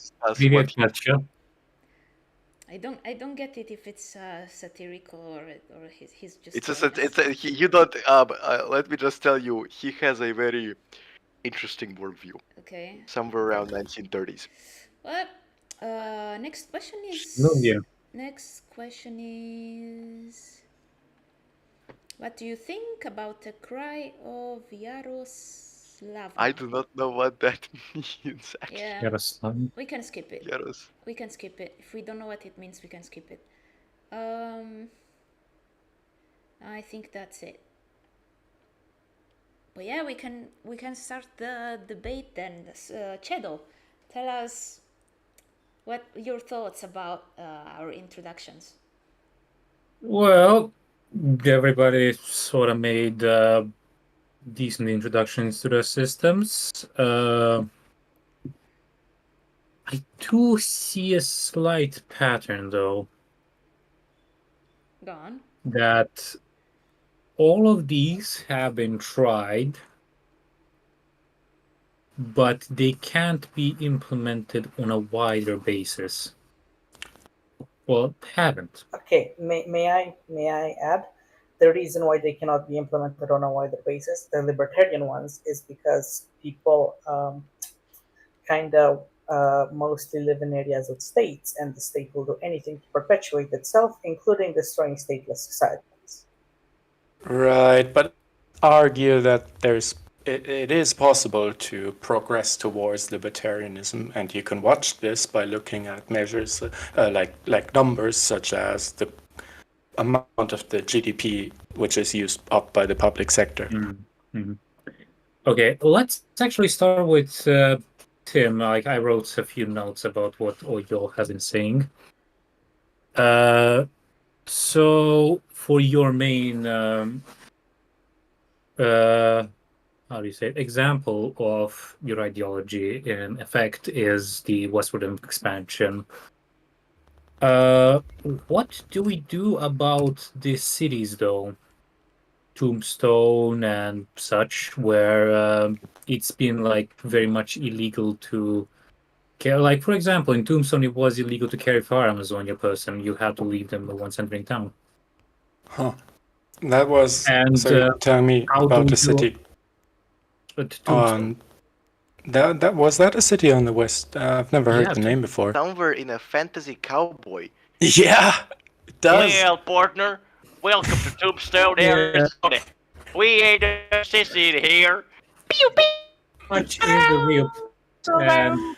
I don't get it if it's satirical or he's just. You don't. Let me just tell you, he has a very interesting worldview. Okay. Somewhere around 1930s. Well, next question is. Next question is. What do you think about the cry of Yaroslav? I do not know what that means, actually. Yeah, we can skip it. We can skip it. If we don't know what it means, we can skip it. I think that's it. But yeah, we can start the debate then. Chedo, tell us what your thoughts about our introductions. Well, everybody sort of made decent introductions to the systems. I do see a slight pattern, though. Go on. That all of these have been tried, but they can't be implemented on a wider basis. Well, haven't. Okay, may I add? The reason why they cannot be implemented on a wider basis, the libertarian ones, is because people kind of mostly live in areas with states, and the state will do anything to perpetuate itself, including destroying stateless societies. Right, but argue that it is possible to progress towards libertarianism, and you can watch this by looking at measures like numbers such as the amount of the GDP which is used up by the public sector. Mm-hmm. Okay, let's actually start with Tim. Like, I wrote a few notes about what Oyol has been saying. So for your main how do you say it, example of your ideology in effect is the westward expansion. What do we do about the cities, though? Tombstone and such, where it's been like very much illegal to carry. Like, for example, in Tombstone, it was illegal to carry firearms on your person. You had to leave them once entering town. Huh. That was. And So you're telling me how about do the city? Tombstone? That was that a city on the west? I've never heard Yeah, the name before. Somewhere in a fantasy cowboy. Yeah, it does. Well, partner, welcome to Tombstone, Yeah. Arizona. We ain't a sissy here. Pew pew. Much is the real. And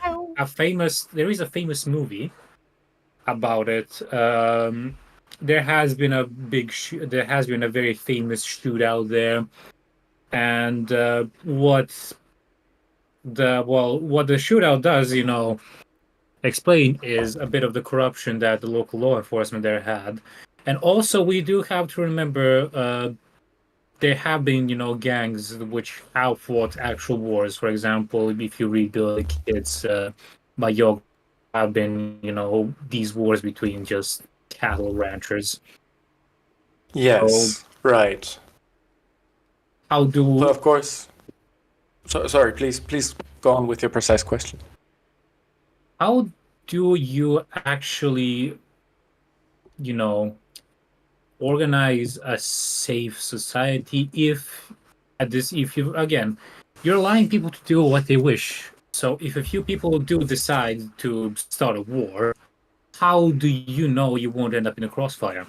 there is a famous movie about it. There has been a very famous shootout there, and what the shootout does, explain is a bit of the corruption that the local law enforcement there had, and also we do have to remember there have been, gangs which have fought actual wars. For example, if you read the kids by Yog, have been, these wars between just cattle ranchers. Yes, right. How do? So of course. Sorry, please go on with your precise question. How do you actually, organize a safe society if you're allowing people to do what they wish? So if a few people do decide to start a war, how do you know you won't end up in a crossfire?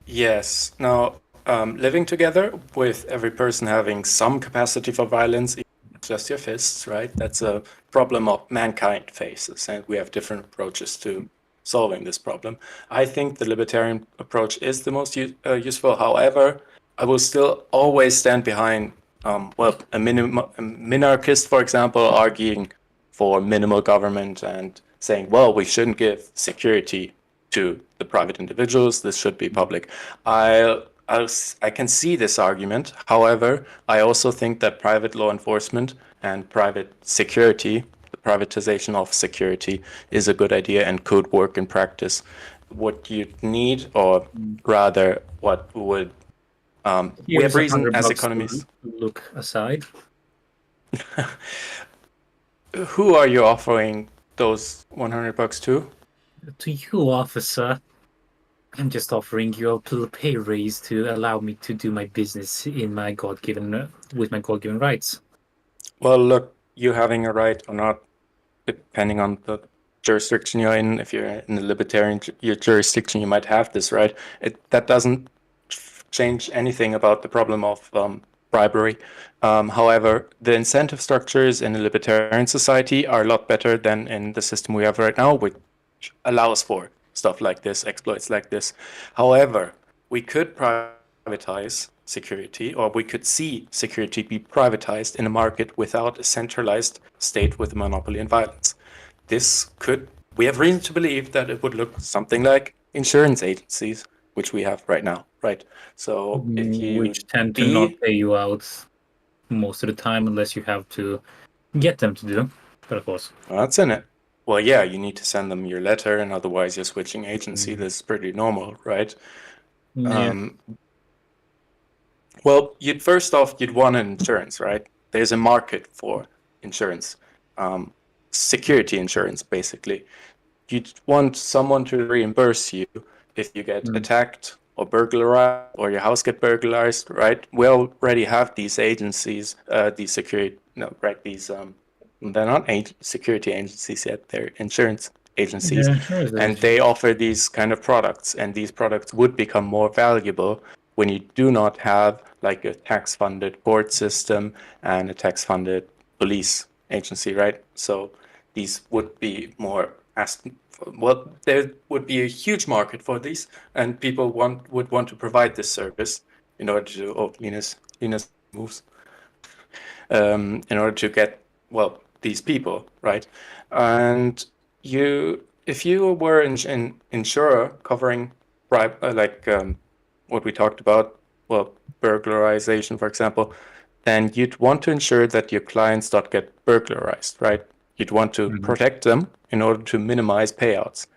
Yes. Now, living together with every person having some capacity for violence, just your fists, right? That's a problem of mankind faces, and we have different approaches to solving this problem. I think the libertarian approach is the most useful. However, I will still always stand behind, a minarchist, for example, arguing for minimal government and saying, well, we shouldn't give security to the private individuals. This should be public. I can see this argument. However, I also think that private law enforcement and private security, the privatization of security, is a good idea and could work in practice. What you need, or rather, what would we have reason as economists. Look aside. Who are you offering those $100 to? To you, officer. I'm just offering you a little pay raise to allow me to do my business in my with my God-given rights. Well, look, you having a right or not, depending on the jurisdiction you're in. If you're in the libertarian jurisdiction, you might have this right. That doesn't change anything about the problem of bribery. However, the incentive structures in a libertarian society are a lot better than in the system we have right now, which allows for stuff like this, exploits like this. However, we could privatize security, or we could see security be privatized in a market without a centralized state with a monopoly in violence. We have reason to believe that it would look something like insurance agencies, which we have right now, right? So if you which tend to not pay you out most of the time unless you have to get them to do. But of course, that's in it. Well, yeah, you need to send them your letter, and otherwise you're switching agency. This is pretty normal, right? Yeah. Well, you'd want an insurance, right? There's a market for insurance, security insurance, basically. You'd want someone to reimburse you if you get attacked or burglarized, or your house get burglarized, right? We already have these agencies, these security, no, right? These they're not security agencies yet; they're insurance agencies, and they offer these kind of products. And these products would become more valuable when you do not have like a tax-funded court system and a tax-funded police agency, right? So these would be more there would be a huge market for these, and people would want to provide this service in order to Lina's moves in order to get these people, right? And if you were an insurer covering what we talked about, burglarization, for example, then you'd want to ensure that your clients don't get burglarized, right? You'd want to protect them in order to minimize payouts.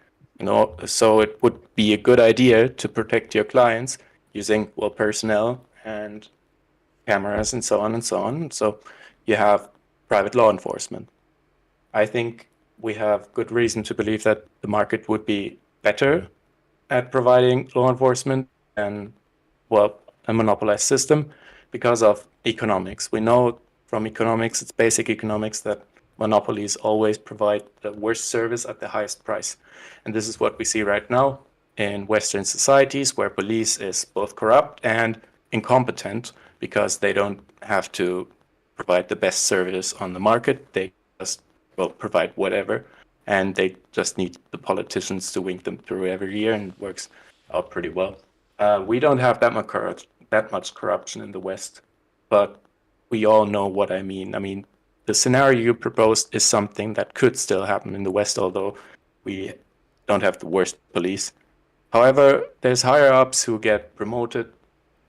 So it would be a good idea to protect your clients, using personnel and cameras and so on and so on. So you have private law enforcement. I think we have good reason to believe that the market would be better at providing law enforcement than, a monopolized system because of economics. We know from economics, it's basic economics, that monopolies always provide the worst service at the highest price. And this is what we see right now in Western societies, where police is both corrupt and incompetent because they don't have to provide the best service on the market. They just provide whatever, and they just need the politicians to wink them through every year, and it works out pretty well. We don't have that much corruption in the West, but we all know what I mean. I mean, the scenario you proposed is something that could still happen in the West, although we don't have the worst police. However, there's higher ups who get promoted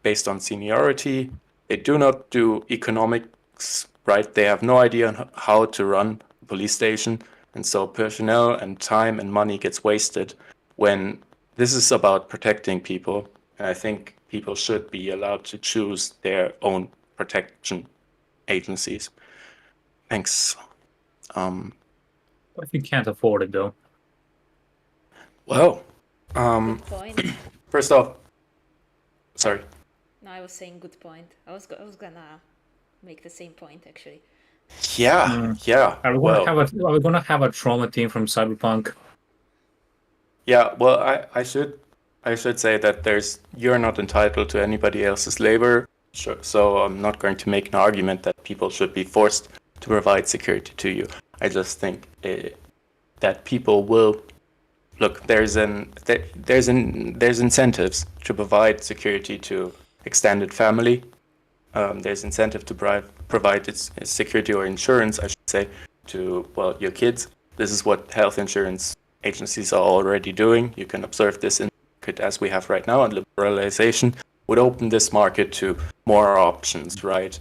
based on seniority. They do not do economics right. They have no idea on how to run a police station. And so personnel and time and money gets wasted when this is about protecting people. And I think people should be allowed to choose their own protection agencies. Thanks. What if you can't afford it, though? Well, Good point. first off, sorry. No, I was saying good point. I was gonna make the same point, actually. Yeah. Are we gonna have a trauma team from Cyberpunk? Yeah, well, I should say that you're not entitled to anybody else's labor, so I'm not going to make an argument that people should be forced to provide security to you. I just think that people will look. There's incentives to provide security to extended family. There's incentive to provide its security or insurance, I should say, to your kids. This is what health insurance agencies are already doing. You can observe this in the market as we have right now, and liberalization would open this market to more options, right?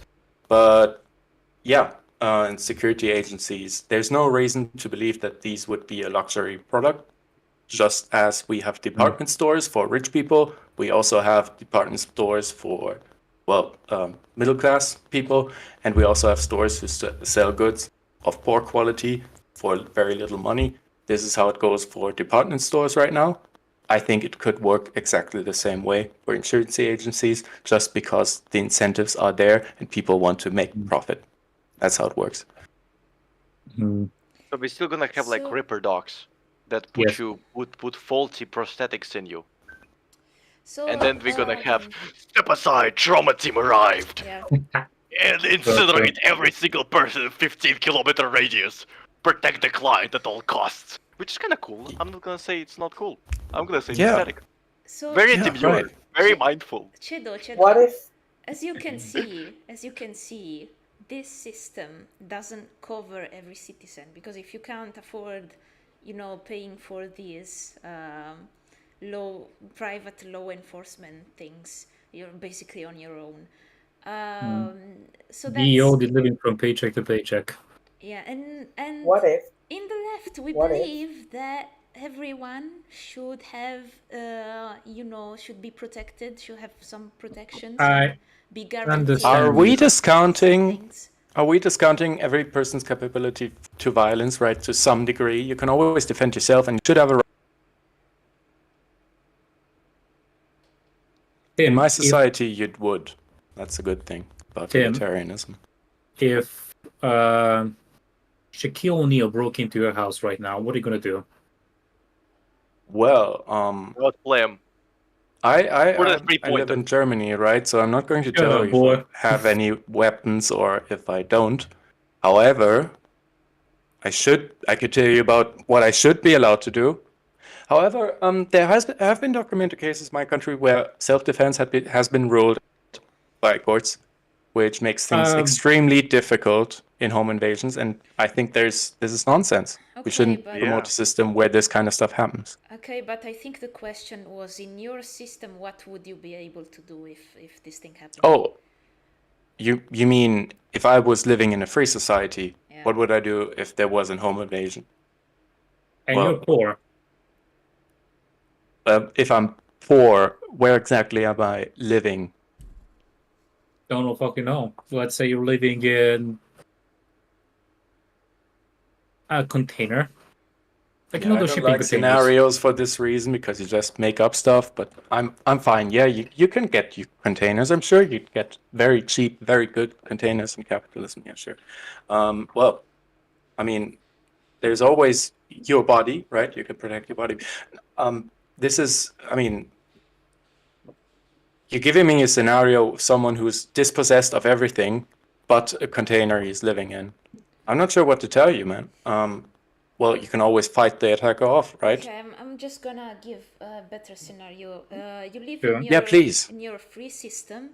But yeah, and security agencies, there's no reason to believe that these would be a luxury product. Just as we have department stores for rich people, we also have department stores for middle class people, and we also have stores who sell goods of poor quality for very little money. This is how it goes for department stores right now. I think it could work exactly the same way for insurance agencies, just because the incentives are there and people want to make profit. That's how it works. So we're still gonna have like Ripper dogs that put faulty prosthetics in you. So, And then we're gonna have step aside, trauma team arrived, and incinerate every single person in 15-kilometer radius. Protect the client at all costs, which is kind of cool. I'm not gonna say it's not cool. I'm gonna say it's aesthetic. So, Very demure, very mindful. Chedo, What if? as you can see, this system doesn't cover every citizen, because if you can't afford, paying for these private law enforcement things, you're basically on your own. So that's DEO did living from paycheck to paycheck. Yeah, and What if? in the left we What if? believe that everyone should have, should be protected, should have some protections, be guaranteed. Are we discounting? things. Are we discounting every person's capability to violence, right? To some degree, you can always defend yourself, and you should have a right. In my society, you would. That's a good thing about libertarianism. If Shaquille O'Neal broke into your house right now, what are you gonna do? Well, Not play him. I What a live three-pointer. in Germany, right? So I'm not going to Shut tell up, you boy. if I have any weapons or if I don't. However, I could tell you about what I should be allowed to do. However, there have been documented cases in my country where self-defense has been ruled by courts, which makes things extremely difficult in home invasions. And I think this is nonsense. We shouldn't promote a system where this kind of stuff happens. Okay, but I think the question was, in your system, what would you be able to do if this thing happened? Oh, you mean if I was living in a free society, what would I do if there was a home invasion? And you're poor. If I'm 4, where exactly am I living? Don't fucking know. Let's say you're living in a container. Like, Yeah, I those don't shipping like containers. scenarios for this reason because you just make up stuff, but I'm fine. Yeah, you can get containers. I'm sure you'd get very cheap, very good containers in capitalism. Yeah, sure. Well, I mean, there's always your body, right? You can protect your body. This is, I mean, you're giving me a scenario of someone who's dispossessed of everything but a container he's living in. I'm not sure what to tell you, man. Well, you can always fight the attacker off, right? Okay, I'm just gonna give a better scenario. You live Sure. Yeah, please. in your free system,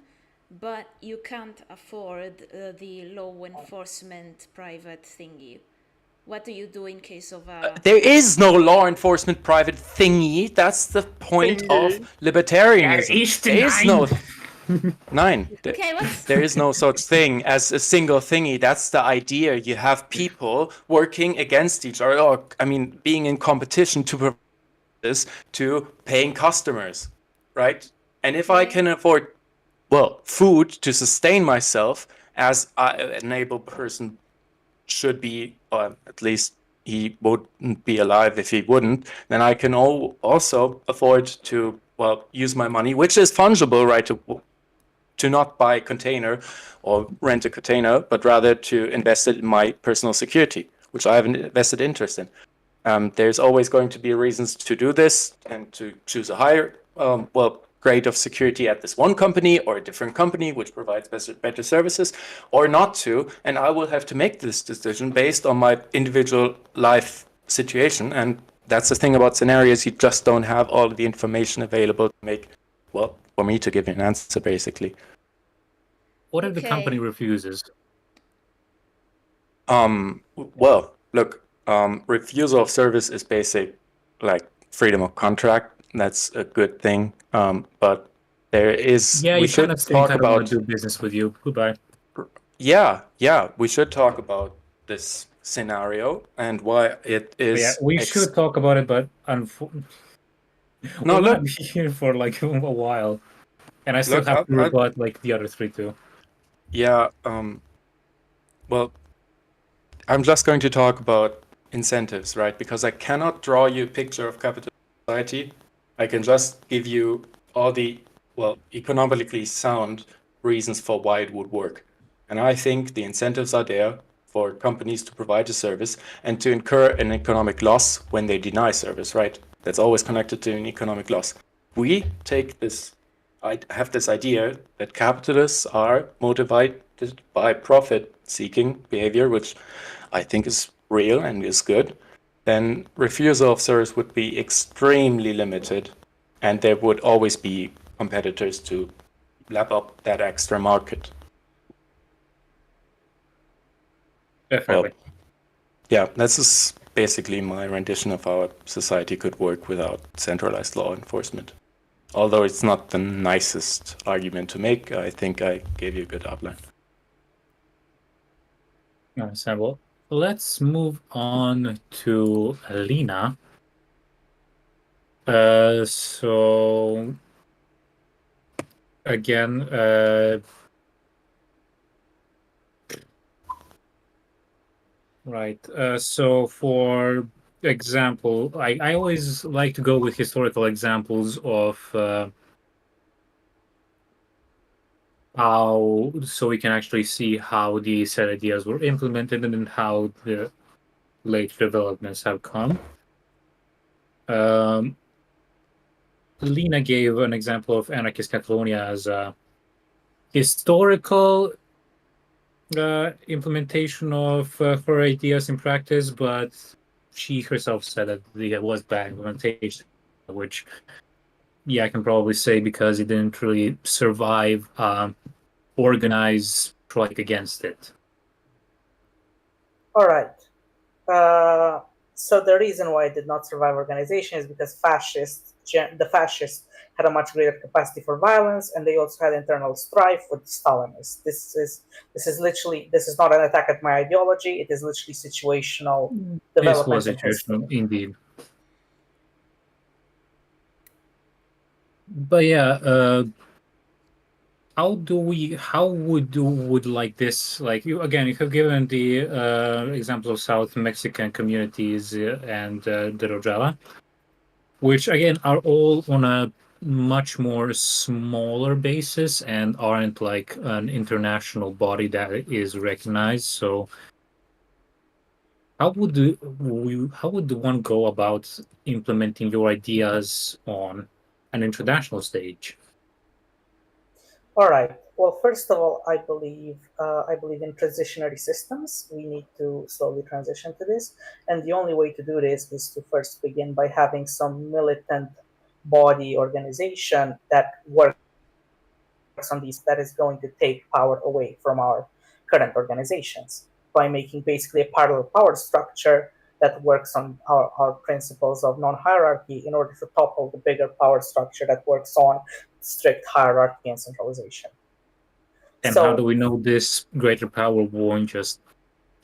but you can't afford the law enforcement private thingy. What do you do in case of a... There is no law enforcement private thingy. That's the point of libertarianism. There is no... Nine. Okay, what's... There is no such thing as a single thingy. That's the idea. You have people working against each other, or, I mean, being in competition to provide this to paying customers, right? And if I can afford, well, food to sustain myself, as an able person should be, or at least he wouldn't be alive if he wouldn't, then I can also afford to, well, use my money, which is fungible, right, to not buy a container or rent a container, but rather to invest it in my personal security, which I have an invested interest in. There's always going to be reasons to do this and to choose a higher, grade of security at this one company or a different company which provides better services, or not to. And I will have to make this decision based on my individual life situation. And that's the thing about scenarios, you just don't have all of the information available to make, well, for me to give you an answer, basically. What if the company refuses? Well, look, refusal of service is basic, like freedom of contract. That's a good thing. But there is, Yeah, we you should kind of say, talk I don't want about, to do business with you. Goodbye. yeah, we should talk about this scenario and why it is. Yeah, we should talk about it, but unfortunately, No, we're look, not here for like a while, and I still look, have to rebut like the other three too. Yeah, well, I'm just going to talk about incentives, right? Because I cannot draw you a picture of capitalist society. I can just give you all the, well, economically sound reasons for why it would work. And I think the incentives are there for companies to provide a service and to incur an economic loss when they deny service, right? That's always connected to an economic loss. We take this, I have this idea that capitalists are motivated by profit-seeking behavior, which I think is real and is good. Then refusal of service would be extremely limited, and there would always be competitors to lap up that extra market. Definitely. Well, yeah, this is basically my rendition of how a society could work without centralized law enforcement. Although it's not the nicest argument to make, I think I gave you a good outline. Well, let's move on to Lina. So again, right. So for example, I always like to go with historical examples of how, so we can actually see how the set ideas were implemented and then how the late developments have come. Lina gave an example of anarchist Catalonia as a historical implementation of her ideas in practice, but she herself said that it was bad implementation, which, yeah, I can probably say because it didn't really survive organized strike against it. All right. So the reason why it did not survive organization is because the fascists had a much greater capacity for violence, and they also had internal strife with Stalinists. This is not an attack at my ideology. It is literally situational development. This was situational, indeed. But yeah, how would like this, like you have given the example of South Mexican communities and the Rojava, which again are all on a much more smaller basis and aren't like an international body that is recognized. So how would the one go about implementing your ideas on an international stage? All right. Well, first of all, I believe in transitionary systems. We need to slowly transition to this, and the only way to do this is to first begin by having some militant body organization that works on these, that is going to take power away from our current organizations by making basically a parallel power structure that works on our principles of non-hierarchy in order to topple the bigger power structure that works on strict hierarchy and centralization. And how do we know this greater power won't just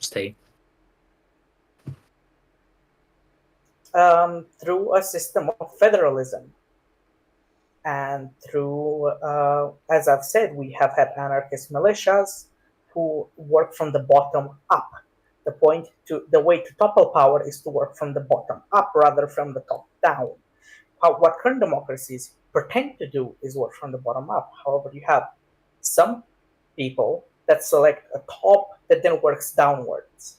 stay? Through a system of federalism. And through, as I've said, we have had anarchist militias who work from the bottom up. The way to topple power is to work from the bottom up rather from the top down. What current democracies pretend to do is work from the bottom up. However, you have some people that select a top that then works downwards.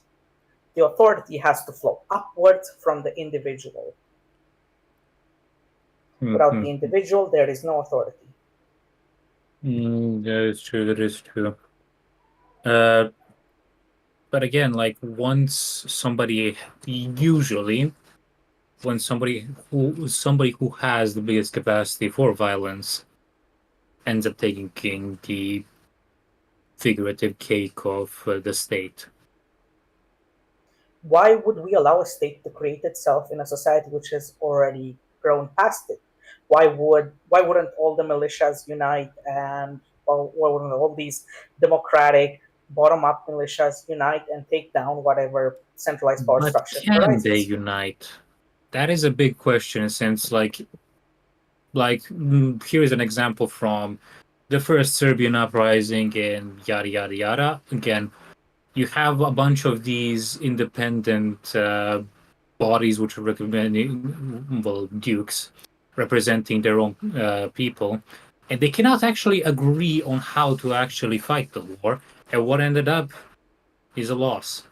The authority has to flow upwards from the individual. Without the individual, there is no authority. That is true. That is true. But again, like usually when somebody who has the biggest capacity for violence ends up taking the figurative cake of the state. Why would we allow a state to create itself in a society which has already grown past it? Why wouldn't all the militias unite, and why wouldn't all these democratic bottom-up militias unite and take down whatever centralized power structure can arises? They unite? That is a big question, since here is an example from the first Serbian uprising and yada yada yada. Again, you have a bunch of these independent bodies which are recommending, dukes representing their own people, and they cannot actually agree on how to actually fight the war, and what ended up is a loss.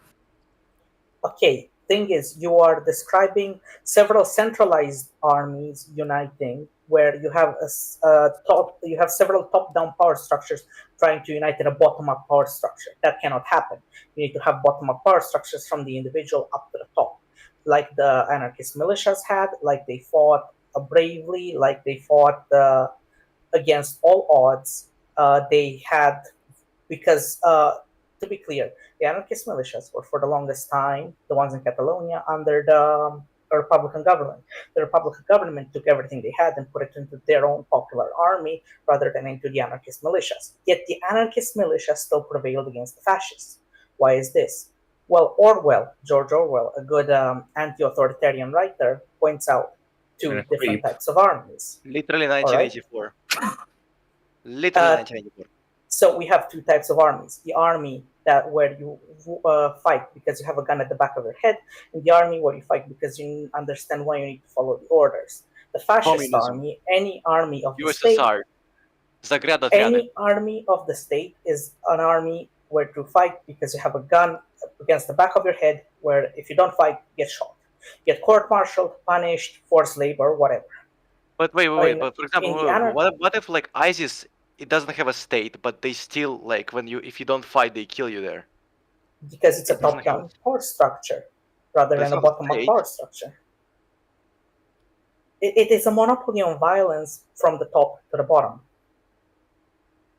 Okay, thing is, you are describing several centralized armies uniting, where you have several top-down power structures trying to unite in a bottom-up power structure. That cannot happen. You need to have bottom-up power structures from the individual up to the top, like the anarchist militias had, like they fought bravely, like they fought against all odds. They had, because to be clear, the anarchist militias were for the longest time the ones in Catalonia under the Republican government. The Republican government took everything they had and put it into their own popular army rather than into the anarchist militias. Yet the anarchist militias still prevailed against the fascists. Why is this? Well, George Orwell, a good anti-authoritarian writer, points out two different types of armies. Literally 1984. Literally 1984. So we have two types of armies: the army where you fight because you have a gun at the back of your head, and the army where you fight because you understand why you need to follow the orders. The fascist army, any army of the state, any army of the state is an army where to fight because you have a gun against the back of your head, where if you don't fight, you get shot, get court-martialed, punished, forced labor, whatever. But wait. But for example, what if like ISIS? It doesn't have a state, but they still if you don't fight, they kill you there. Because it's a top-down power structure rather than a bottom-up power structure. It is a monopoly on violence from the top to the bottom.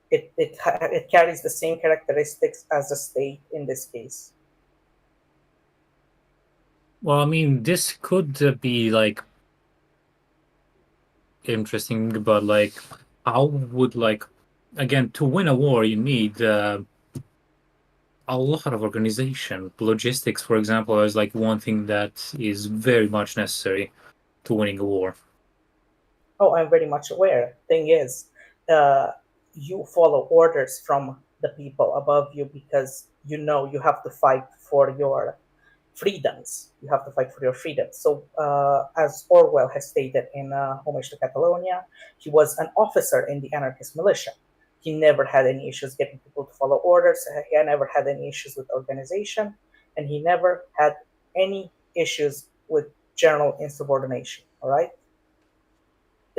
It carries the same characteristics as the state in this case. Well, I mean, this could be like interesting, but like, how would again, to win a war you need a lot of organization. Logistics, for example, is like one thing that is very much necessary to winning a war. Oh, I'm very much aware. Thing is, you follow orders from the people above you because you know you have to fight for your freedoms. You have to fight for your freedoms. So, as Orwell has stated in Homage to Catalonia, he was an officer in the anarchist militia. He never had any issues getting people to follow orders. He never had any issues with organization, and he never had any issues with general insubordination. All right.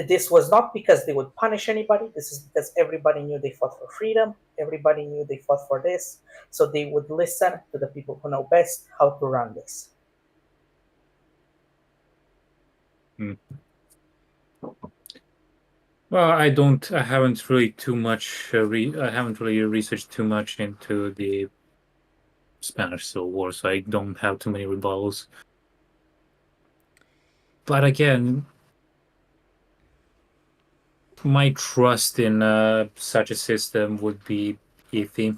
This was not because they would punish anybody. This is because everybody knew they fought for freedom. Everybody knew they fought for this. So they would listen to the people who know best how to run this. Well, I haven't really researched too much into the Spanish Civil War, so I don't have too many rebuttals. But again, my trust in such a system would be iffy.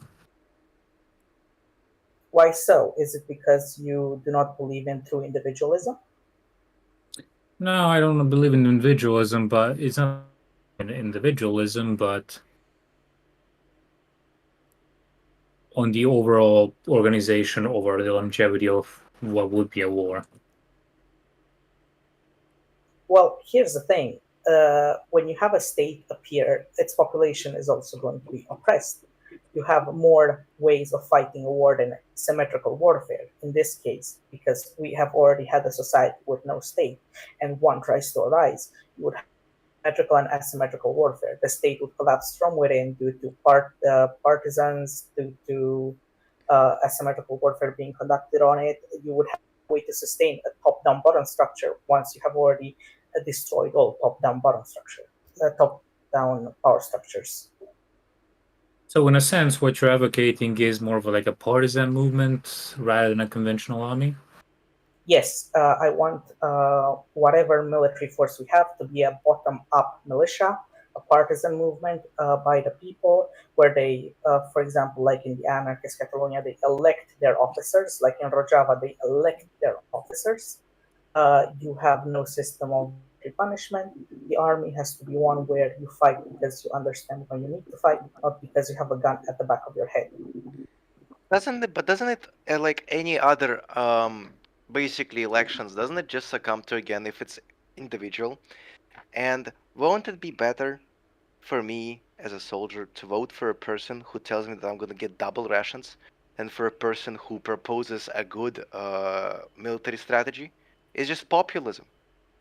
Why so? Is it because you do not believe in true individualism? No, I don't believe in individualism, but it's not individualism, but on the overall organization over the longevity of what would be a war. Well, here's the thing. When you have a state appear, its population is also going to be oppressed. You have more ways of fighting a war than symmetrical warfare. In this case, because we have already had a society with no state, and one tries to arise, you would have symmetrical and asymmetrical warfare. The state would collapse from within due to partisans, due to asymmetrical warfare being conducted on it. You would have a way to sustain a top-down bottom structure once you have already destroyed all top-down top-down power structures. So in a sense, what you're advocating is more of like a partisan movement rather than a conventional army? Yes, I want whatever military force we have to be a bottom-up militia, a partisan movement by the people, where they, for example, like in the anarchist Catalonia, they elect their officers. Like in Rojava, they elect their officers. You have no system of punishment. The army has to be one where you fight because you understand when you need to fight, not because you have a gun at the back of your head. Doesn't it like any other basically elections? Doesn't it just succumb to again if it's individual? And won't it be better for me as a soldier to vote for a person who tells me that I'm gonna get double rations, than for a person who proposes a good military strategy? It's just populism.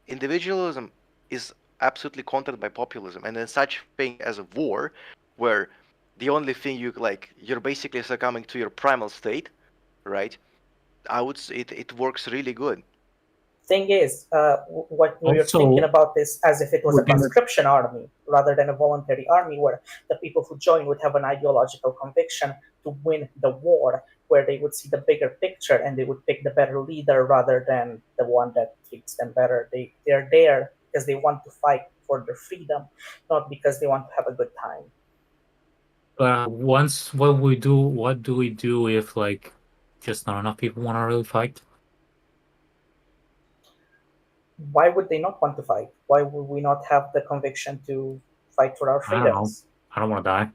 Individualism is absolutely countered by populism, and in such thing as a war, where the only thing you're basically succumbing to your primal state, right? I would say it works really good. Thing is, what you're Also, thinking about this as if it was a within the- conscription army rather than a voluntary army, where the people who join would have an ideological conviction to win the war, where they would see the bigger picture and they would pick the better leader rather than the one that treats them better. They're there because they want to fight for their freedom, not because they want to have a good time. what do we do if like just not enough people want to really fight? Why would they not want to fight? Why would we not have the conviction to fight for our I don't know. freedoms? I don't want to die.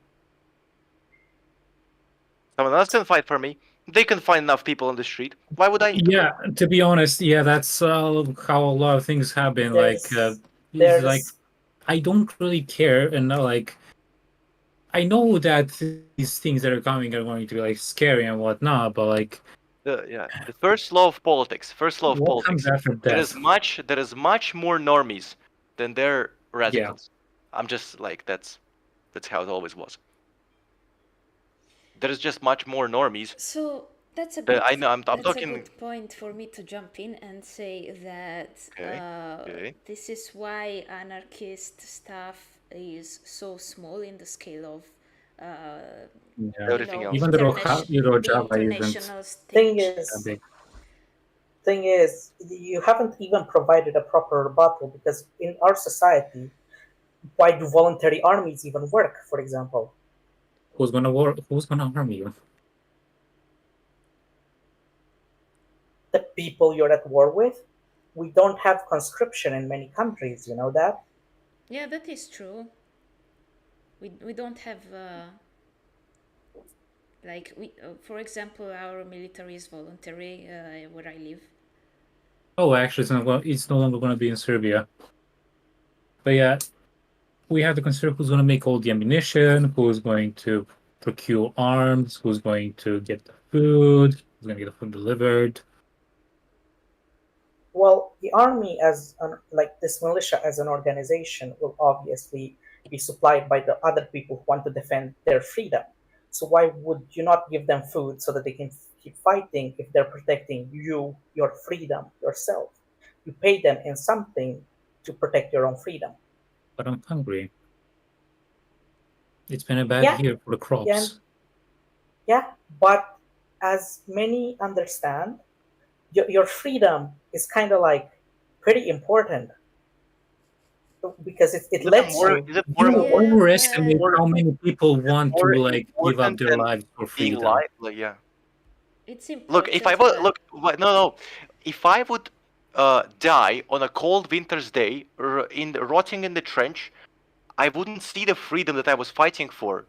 Someone else can fight for me. They can find enough people on the street. Why would I need to Yeah, to be honest, yeah, that's how a lot of things have been. It's like I don't really care, and like I know that these things that are coming are going to be like scary and whatnot, but like the first law of politics. what comes after death? There is much more normies than there radicals. I'm just like that's how it always was. There is just much more normies. So that's a good, I'm that's talking. a good point for me to jump in and say that Okay. this is why anarchist stuff is so small in the scale of Everything else. Even the international isn't stage. Thing is, you haven't even provided a proper rebuttal, because in our society, why do voluntary armies even work, for example? Who's gonna arm you? The people you're at war with. We don't have conscription in many countries, you know that? Yeah, that is true. We don't have for example, our military is voluntary where I live. Oh, actually, it's no longer going to be in Serbia. But yeah, we have to consider who's going to make all the ammunition, who's going to procure arms, who's going to get the food, who's going to get the food delivered. Well, the army like this militia as an organization will obviously be supplied by the other people who want to defend their freedom. So why would you not give them food so that they can keep fighting if they're protecting you, your freedom, yourself? You pay them in something to protect your own freedom. But I'm hungry. It's been a bad Yeah, year for the crops. yeah, but as many understand, your freedom is kind of like pretty important because it Is it lets more? you Is it more You Yeah, important? overestimate but how many people want to More like give up important their than lives for being freedom. like, yeah. it's Look, if important, I would but look, no, if I would die on a cold winter's day, rotting in the trench, I wouldn't see the freedom that I was fighting for.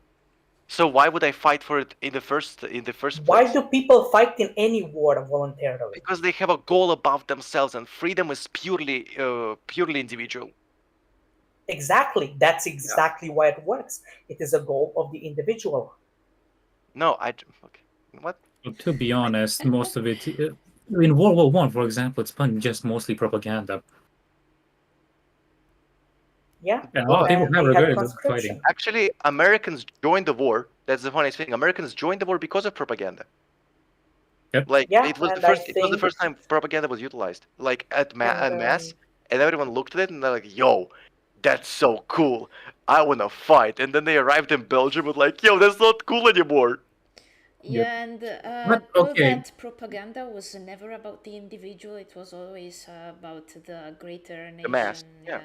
So why would I fight for it in the first Why place? do people fight in any war voluntarily? Because they have a goal above themselves, and freedom is purely individual. Exactly. That's Yeah. exactly why it works. It is a goal of the individual. No, okay. What? But to be honest, most of it in World War One, for example, it's been just mostly propaganda. Yeah. And a lot of people And have they had regretted the fighting. conscription. Actually, Americans joined the war. That's the funniest thing. Americans joined the war because of propaganda. Yep. Like Yeah, it was the and I first. It was the think first time propaganda was utilized. Like and en masse, and everyone looked at it and they're like, "Yo, that's so cool. I wanna fight." And then they arrived in Belgium with like, "Yo, that's not cool anymore." Yep. yeah, and But all okay, that propaganda was never about the individual. It was always about the greater The mass. nation. Yeah,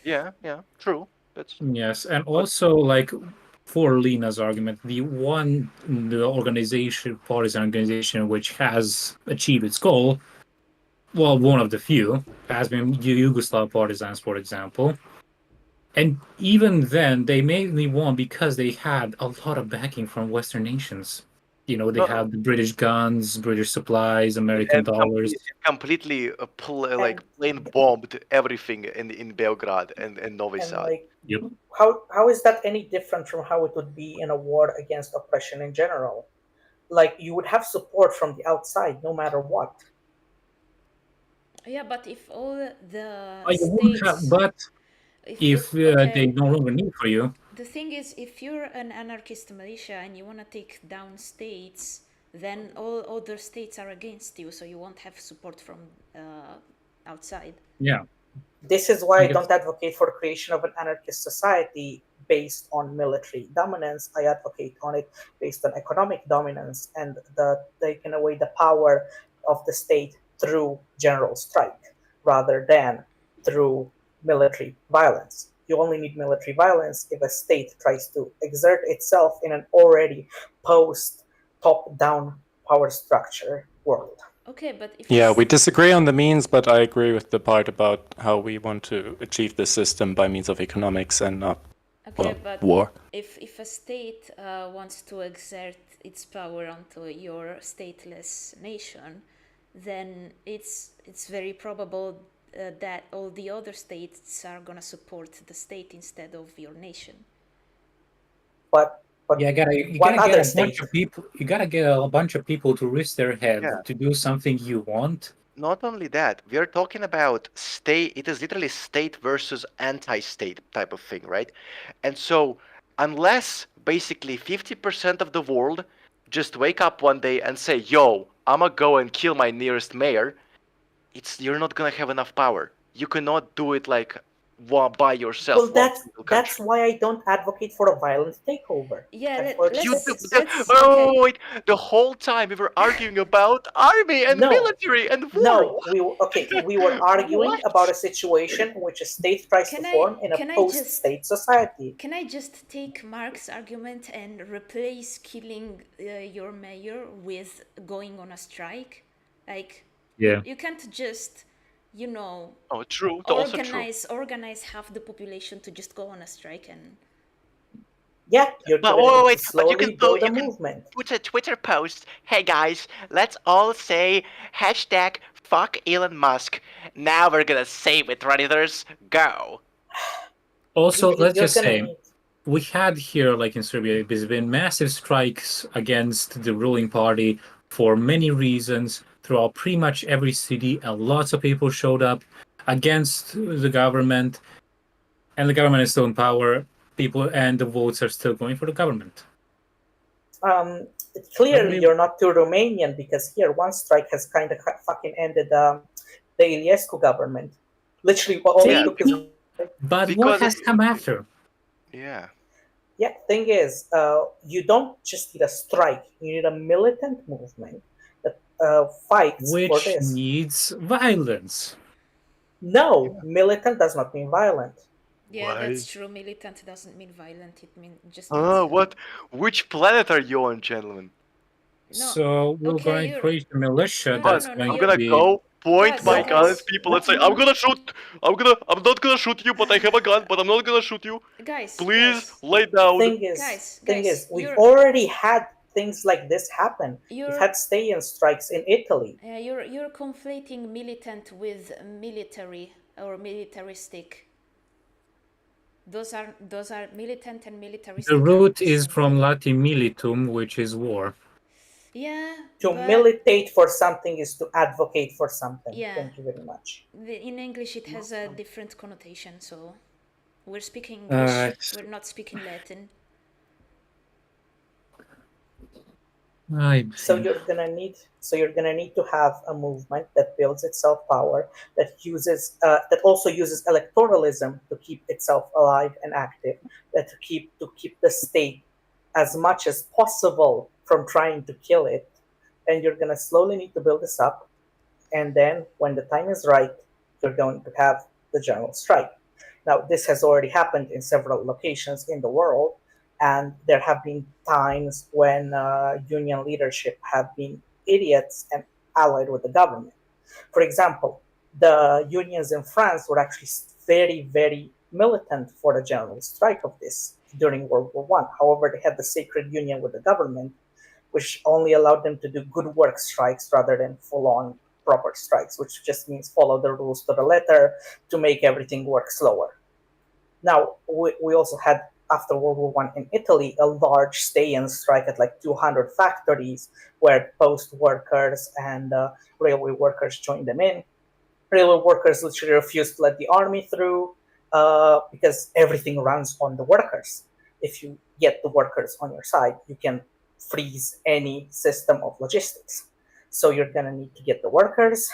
Yeah. yeah. True. That's. yes, and But also like for Lina's argument, the partisan organization which has achieved its goal, well, one of the few, has been the Yugoslav partisans, for example. And even then, they mainly won because they had a lot of backing from Western nations. You know, they no, had the British guns, British supplies, American and dollars. completely and plain bombed everything in Belgrade and Novi and Sad. like Yep. how is that any different from how it would be in a war against oppression in general? Like you would have support from the outside no matter what. Yeah, but if all the You wouldn't have, states, but if they okay, no longer need for you, the thing is, if you're an anarchist militia and you want to take down states, then all other states are against you, so you won't have support from outside. yeah, This is why I I guess, don't advocate for creation of an anarchist society based on military dominance. I advocate on it based on economic dominance and the taking away the power of the state through general strike rather than through military violence. You only need military violence if a state tries to exert itself in an already post top down power structure world. Okay, but if Yeah, it's we disagree on the means, but I agree with the part about how we want to achieve the system by means of economics and not okay, but war. if a state wants to exert its power onto your stateless nation, then it's very probable that all the other states are gonna support the state instead of your nation. But yeah, what other state? you gotta get a bunch of people to risk their head Yeah. to do something you want. Not only that, we are talking about state. It is literally state versus anti-state type of thing, right? And so, unless basically 50% of the world just wake up one day and say, "Yo, I'ma go and kill my nearest mayor," you're not gonna have enough power. You cannot do it like by yourself, Well, one single that's country. why I don't advocate for a violent takeover. Yeah, I'm for You let's do, civics. okay. wait, the whole time we were arguing about army and No, military and war. no, we were arguing about What? a situation in which a state tries to Can I form in a can I just post-state society. can I just take Mark's argument and replace killing your mayor with going on a strike? Like Yeah. you can't just you know, Oh, true. Also true. organize half the population to just go on a strike and. Yeah, you're But gonna need to wait, but slowly build a movement. put a Twitter post. Hey guys, let's all say hashtag fuck Elon Musk. Now we're gonna save it, Redditors. Go. Also, let's You're just gonna say need. we had here, like in Serbia, there's been massive strikes against the ruling party for many reasons throughout pretty much every city, and lots of people showed up against the government, and the government is still in power. People and the votes are still going for the government. Clearly, you're not too Romanian because here one strike has kind of fucking ended the Iliescu government. Literally, all it took is. But Because what has come after? Yeah. Yeah, thing is, you don't just need a strike. You need a militant movement that fights for Which this. needs violence. No, militant does not mean violent. Yeah, Why? that's true. Militant doesn't mean violent. It just means. What? Which planet are you on, gentlemen? No. So we're Okay, going to create a militia No, that's no, going I'm to gonna be. go point Guys, my guys. gun at people and say, I'm gonna shoot. I'm not gonna shoot you, but I have a gun, but I'm not gonna shoot you. Guys, Please lay down. Thing is, Guys, we've you're- already had things like this happen. We've You're- had stay-in strikes in Italy. You're conflating militant with military or militaristic. Those are militant and militaristic. The root is from Latin militum, which is war. Yeah. To militate for something is to advocate for something. Yeah. Thank you very much. In English, it has a different connotation. So we're speaking English. We're not speaking Latin. So you're gonna need to have a movement that builds itself power, that also uses electoralism to keep itself alive and active, that to keep the state as much as possible from trying to kill it. And you're gonna slowly need to build this up, and then when the time is right, you're going to have the general strike. Now, this has already happened in several locations in the world. And there have been times when union leadership have been idiots and allied with the government. For example, the unions in France were actually very, very militant for the general strike of this during World War I. However, they had the sacred union with the government, which only allowed them to do good work strikes rather than full-on proper strikes, which just means follow the rules to the letter to make everything work slower. Now, we also had, after World War I in Italy, a large stay-in strike at like 200 factories where post workers and railway workers joined them in. Railway workers literally refused to let the army through because everything runs on the workers. If you get the workers on your side, you can freeze any system of logistics. So you're going to need to get the workers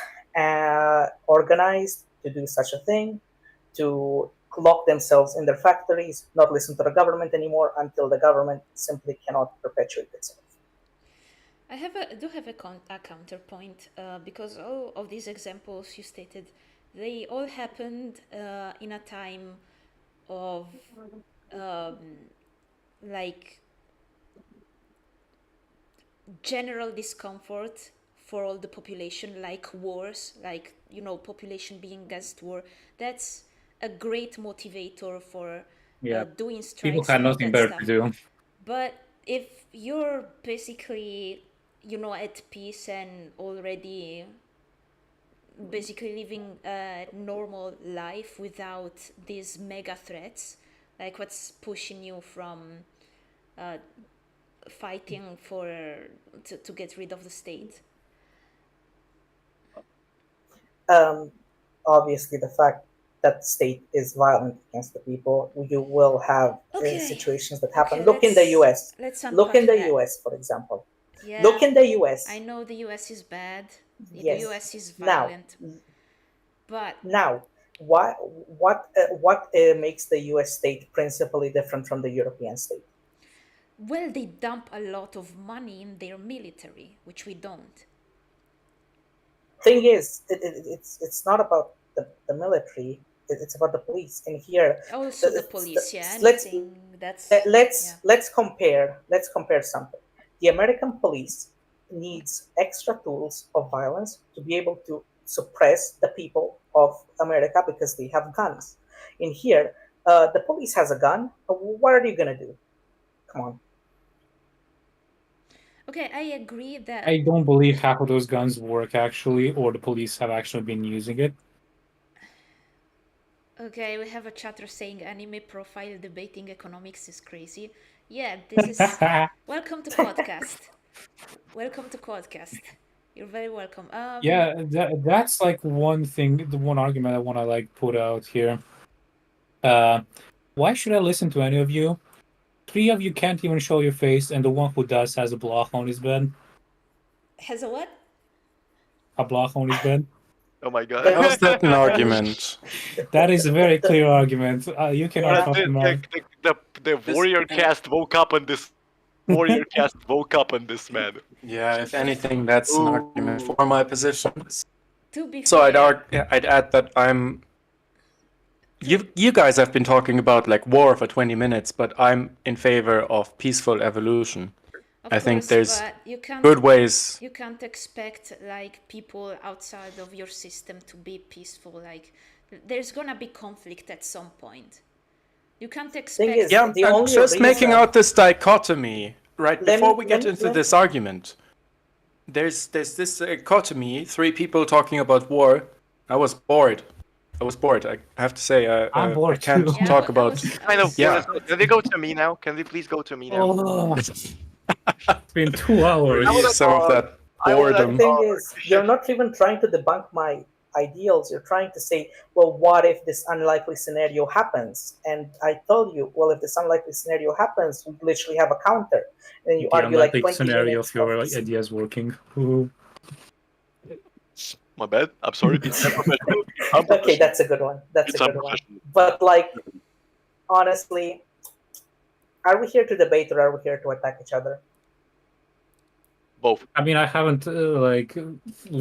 organized to do such a thing, to lock themselves in their factories, not listen to the government anymore until the government simply cannot perpetuate itself. I do have a counterpoint because all of these examples you stated, they all happened in a time of like general discomfort for all the population, like wars, like population being against war. That's a great motivator for doing strikes. People had nothing better to do. But if you're basically, at peace and already basically living a normal life without these mega threats, like what's pushing you from fighting to get rid of the state? Obviously, the fact that the state is violent against the people, you will have situations that happen. Look in the US. Look in the US, for example. Yeah, look in the US. I know the US is bad. Yes. The US is violent. Now, what makes the US state principally different from the European state? Well, they dump a lot of money in their military, which we don't. Thing is, it's not about the military. It's about the police. And here, also the police. Let's compare something. The American police needs extra tools of violence to be able to suppress the people of America because they have guns. In here, the police has a gun. What are you gonna do? Come on. Okay, I agree that I don't believe half of those guns work actually, or the police have actually been using it. Okay, we have a chatter saying anime profile debating economics is crazy. Yeah, this is welcome to Quadcast. Welcome to Quadcast. You're very welcome. Yeah, that's like one thing, the one argument I want to like put out here. Why should I listen to any of you? 3 of you can't even show your face, and the one who does has a block on his bed. Has a what? A block on his bed. Oh my god. How's that an argument? That is a very clear argument. You cannot talk him out. The warrior cast woke up on this. Warrior cast woke up on this man. Yeah, if anything, that's an argument for my position. To be So fair, I'd add that I'm. You guys have been talking about like war for 20 minutes, but I'm in favor of peaceful evolution. of I think course, there's but you can't, good ways. you can't expect like people outside of your system to be peaceful. Like there's gonna be conflict at some point. You can't expect. is- Yeah, the I'm only just making reason- out this dichotomy right Let before me- we get let me- into let- this argument. There's this dichotomy. 3 people talking about war. I was bored. I have to say, I'm bored I can't too. Yeah, talk I about. was- Kind of. Yeah. Can we go to me now? Can we please go to me now? Oh, it's been 2 hours. I wanna Some of that I wanna- boredom. The thing is, you're not even trying to debunk my ideals. You're trying to say, well, what if this unlikely scenario happens? And I told you, well, if this unlikely scenario happens, we literally have a counter. And you The argue like unlikely 20 scenario minutes of your of- ideas working. Ooh. My bad. I'm sorry. It's unprofessional. Okay, that's a good one. That's It's a good one. unprofessional. But like, honestly, are we here to debate or are we here to attack each other? Both. I mean, I haven't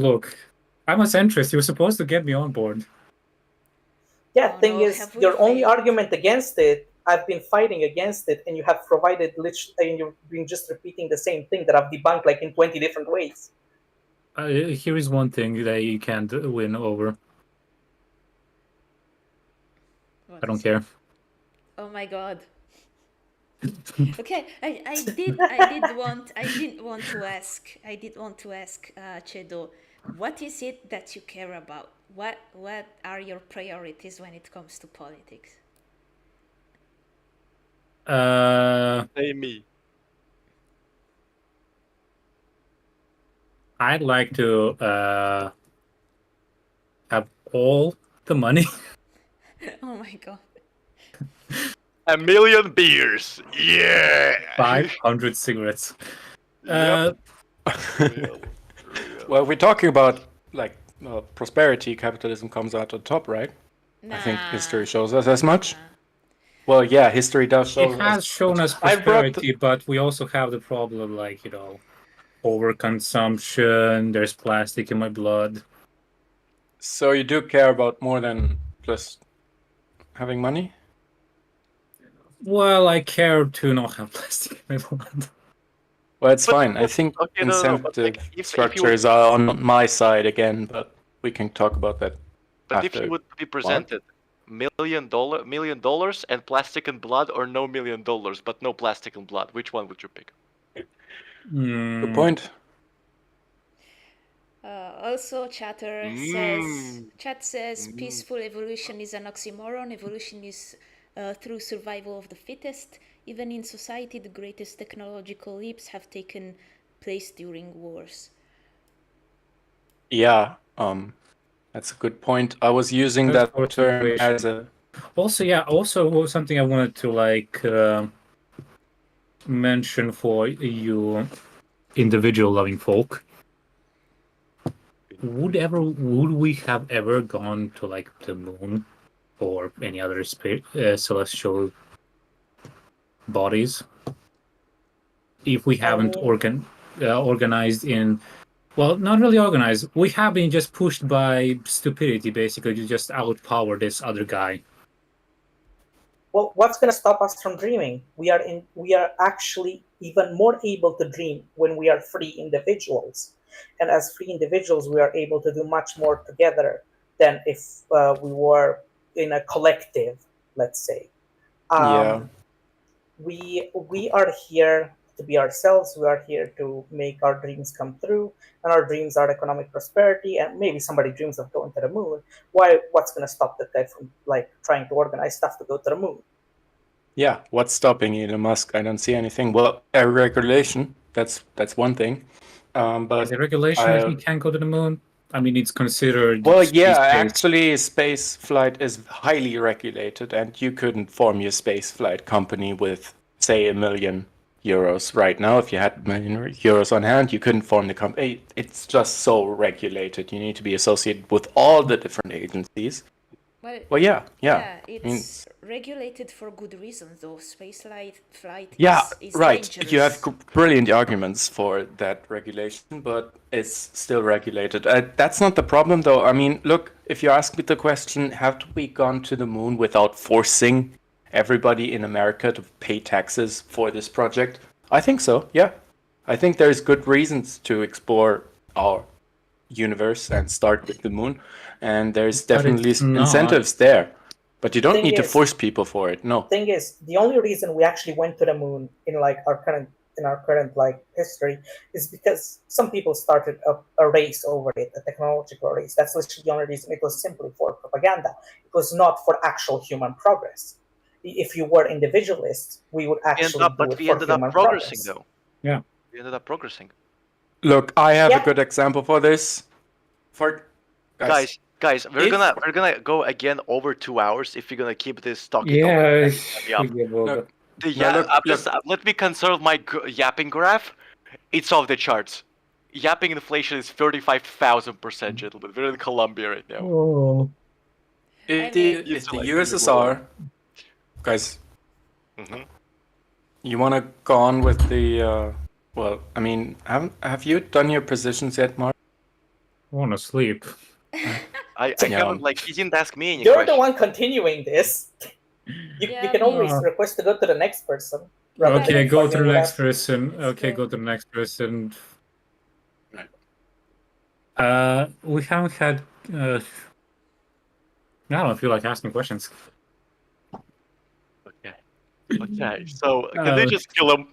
look. I'm a centrist. You're supposed to get me on board. Yeah, Oh, thing no, is, have we your only failed? argument against it, I've been fighting against it, and you have provided literally, and you've been just repeating the same thing that I've debunked like in 20 different ways. Here is one thing that you can't win over. What I don't is- care. Oh my god. Okay, I didn't want to ask Chedo, what is it that you care about? What are your priorities when it comes to politics? Say me. I'd like to have all the money. Oh my god. 1 million beers. Yeah. 500 cigarettes. Yep. Well, we're talking about like prosperity. Capitalism comes out on top, right? I think history shows us as much. Nah. Well, yeah, history does show It has us. shown us I brought the- prosperity, but we also have the problem, like, overconsumption. There's plastic in my blood. So you do care about more than just having money? Well, I care to not have plastic in my blood. Well, it's But- fine. I think okay, no, but, like, incentive if you structures are on my side again, but we can talk about that. But if after. you would be presented $1 million and plastic and blood, or no $1 million but no plastic and blood, which one would you pick? Good point. Also, chat says peaceful evolution is an oxymoron. Evolution is through survival of the fittest. Even in society, the greatest technological leaps have taken place during wars. Yeah, that's a good point. I was using That's that term motivation. as a Also something I wanted to mention for you individual loving folk. Would we have ever gone to like the moon or any other celestial bodies if we haven't organized in, well, not really organized. We have been just pushed by stupidity, basically, to just outpower this other guy. Well, what's going to stop us from dreaming? We are actually even more able to dream when we are free individuals. And as free individuals, we are able to do much more together than if we were in a collective, let's say. Yeah. We are here to be ourselves. We are here to make our dreams come true, and our dreams are economic prosperity. And maybe somebody dreams of going to the moon. What's going to stop that guy from like trying to organize stuff to go to the moon? Yeah, what's stopping Elon Musk? I don't see anything. Well, regulation, that's one thing. But Is there regulation if he can't go to the moon? I mean, it's considered. well, yeah, space-based. actually, space flight is highly regulated, and you couldn't form your space flight company with, say, €1 million right now. If you had €1 million on hand, you couldn't form the company. It's just so regulated. You need to be associated with all the different agencies. Well, yeah. It's regulated for good reasons, though. Flight Yeah, is right. dangerous. You have brilliant arguments for that regulation, but it's still regulated. That's not the problem, though. I mean, look, if you ask me the question, have we gone to the moon without forcing everybody in America to pay taxes for this project? I think so, yeah. I think there's good reasons to explore our universe and start with the moon, and there's definitely incentives there. But you don't need to force people for it. No. Thing is, the only reason we actually went to the moon in like our current like history is because some people started a race over it, a technological race. That's literally the only reason. It was simply for propaganda. It was not for actual human progress. If you were individualist, we would actually we ended up progressing, though. Yeah, we ended up progressing. Look, I have a good example for this. For Guys, we're gonna go again over 2 hours if you're gonna keep this talking. Yeah. Let me conserve my yapping graph. It's off the charts. Yapping inflation is 35,000%, gentlemen. We're in Colombia right now. Oh. If the USSR, guys, you want to go on with the? Well, I mean, have you done your positions yet, Mark? I want to sleep. I haven't, like, he didn't ask me any You're questions. the one continuing this. You can always request to go to the next person. Okay, go to the next person. Okay, go to the next person. We haven't had. I don't feel like asking questions. Okay, so can they just kill him?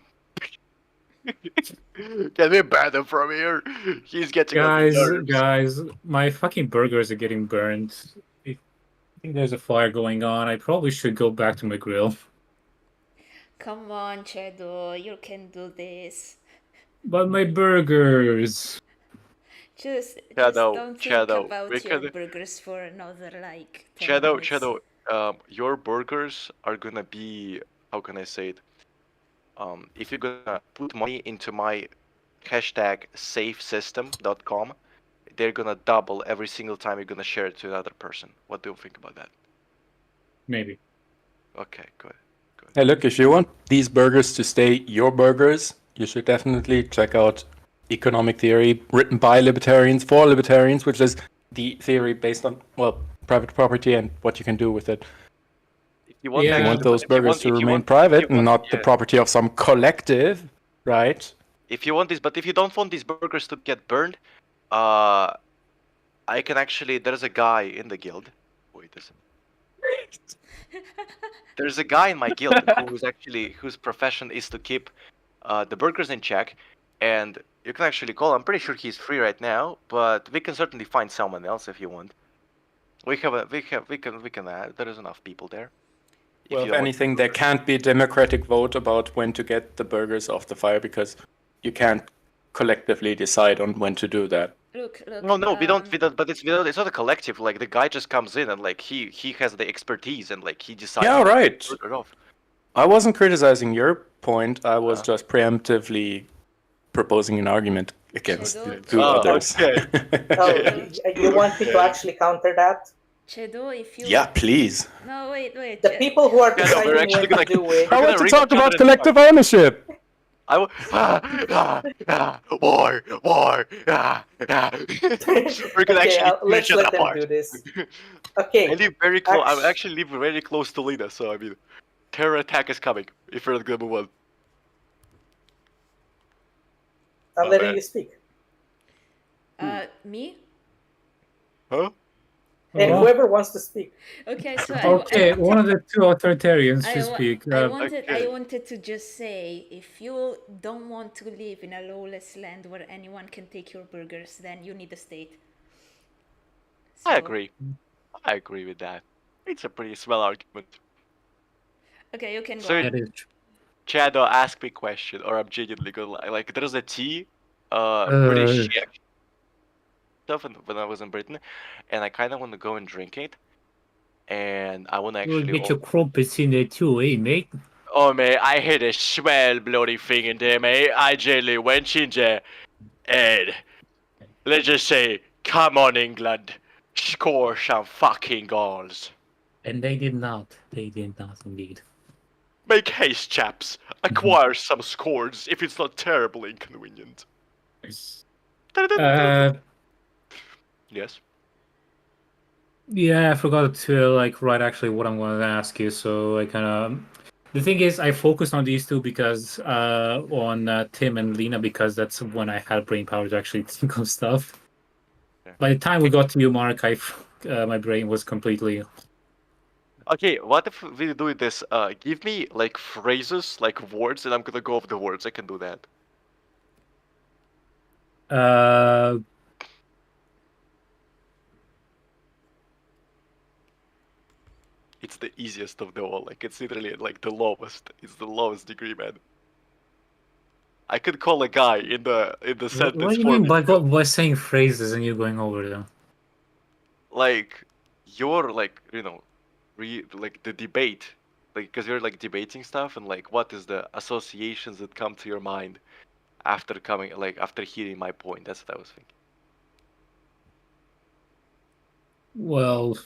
Can we ban him from here? He's getting Guys, my fucking burgers are getting burned. I think there's a fire going on. I probably should go back to my grill. Come on, Chedo, you can do this. But my burgers. Just don't think about your burgers for another like 10 minutes. Chedo, your burgers are gonna be, how can I say it? If you're gonna put money into my hashtag safesystem.com, they're gonna double every single time you're gonna share it to another person. What do you think about that? Maybe. Okay, good. Hey, look, if you want these burgers to stay your burgers, you should definitely check out Economic Theory, written by libertarians for libertarians, which is the theory based on, well, private property and what you can do with it. You want those burgers to remain private and not the property of some collective, right? If you want this, but if you don't want these burgers to get burned, I can actually, there's a guy in the guild. Wait a second. There's a guy in my guild whose profession is to keep the burgers in check, and you can actually call. I'm pretty sure he's free right now, but we can certainly find someone else if you want. We can add. There is enough people there. Well, if anything, there can't be a democratic vote about when to get the burgers off the fire because you can't collectively decide on when to do that. Look. No, we don't. But it's not a collective. Like the guy just comes in and like he has the expertise and like he decides. Yeah, right. I wasn't criticizing your point. I was just preemptively proposing an argument against two others. Okay. You want me to actually counter that? Chedo, if you... Yeah, please. No, wait. The people who are deciding when to do it... I want to talk about collective ownership! War. We're gonna let's let them do this. Okay. I live very close. I actually live very close to Lina, so I mean, terror attack is coming. If we're not gonna move on. I'm letting you speak. Me? Huh? And Well, whoever wants to speak. Okay, so okay, one of the two authoritarians to speak. I Okay. wanted to just say, if you don't want to live in a lawless land where anyone can take your burgers, then you need a state. I So- agree. I agree with that. It's a pretty swell argument. Okay, you can go So on. That is true. Chedo, ask me a question, or I'm genuinely good. Like, there's a tea, British stuff when I was in Britain, and I kind of want to go and drink it, and I want to You'll actually. get your crumpets in there too, eh, mate? Oh mate, I hit a swell bloody thing in there, mate. I genuinely went in there, and let's just say, come on England, score some fucking goals. And they did not. They did not, indeed. Make haste, chaps. Acquire some scores if it's not terribly inconvenient. Yes. Yeah, I forgot to write actually what I'm going to ask you. So I kind of the thing is, I focused on these two because on Tim and Lina because that's when I had brain power to actually think of stuff. Yeah. By the time we got to you, Mark, my brain was completely. Okay, what if we do this? Give me like phrases, like words, and I'm gonna go over the words. I can do that. It's the easiest of them all. Like it's literally like the lowest. It's the lowest degree, man. I could call a guy in the sentence What do you for mean me. by saying phrases and you going over them? Like you're like like the debate, like because you're like debating stuff and like what is the associations that come to your mind after after hearing my point. That's what I was thinking. Well,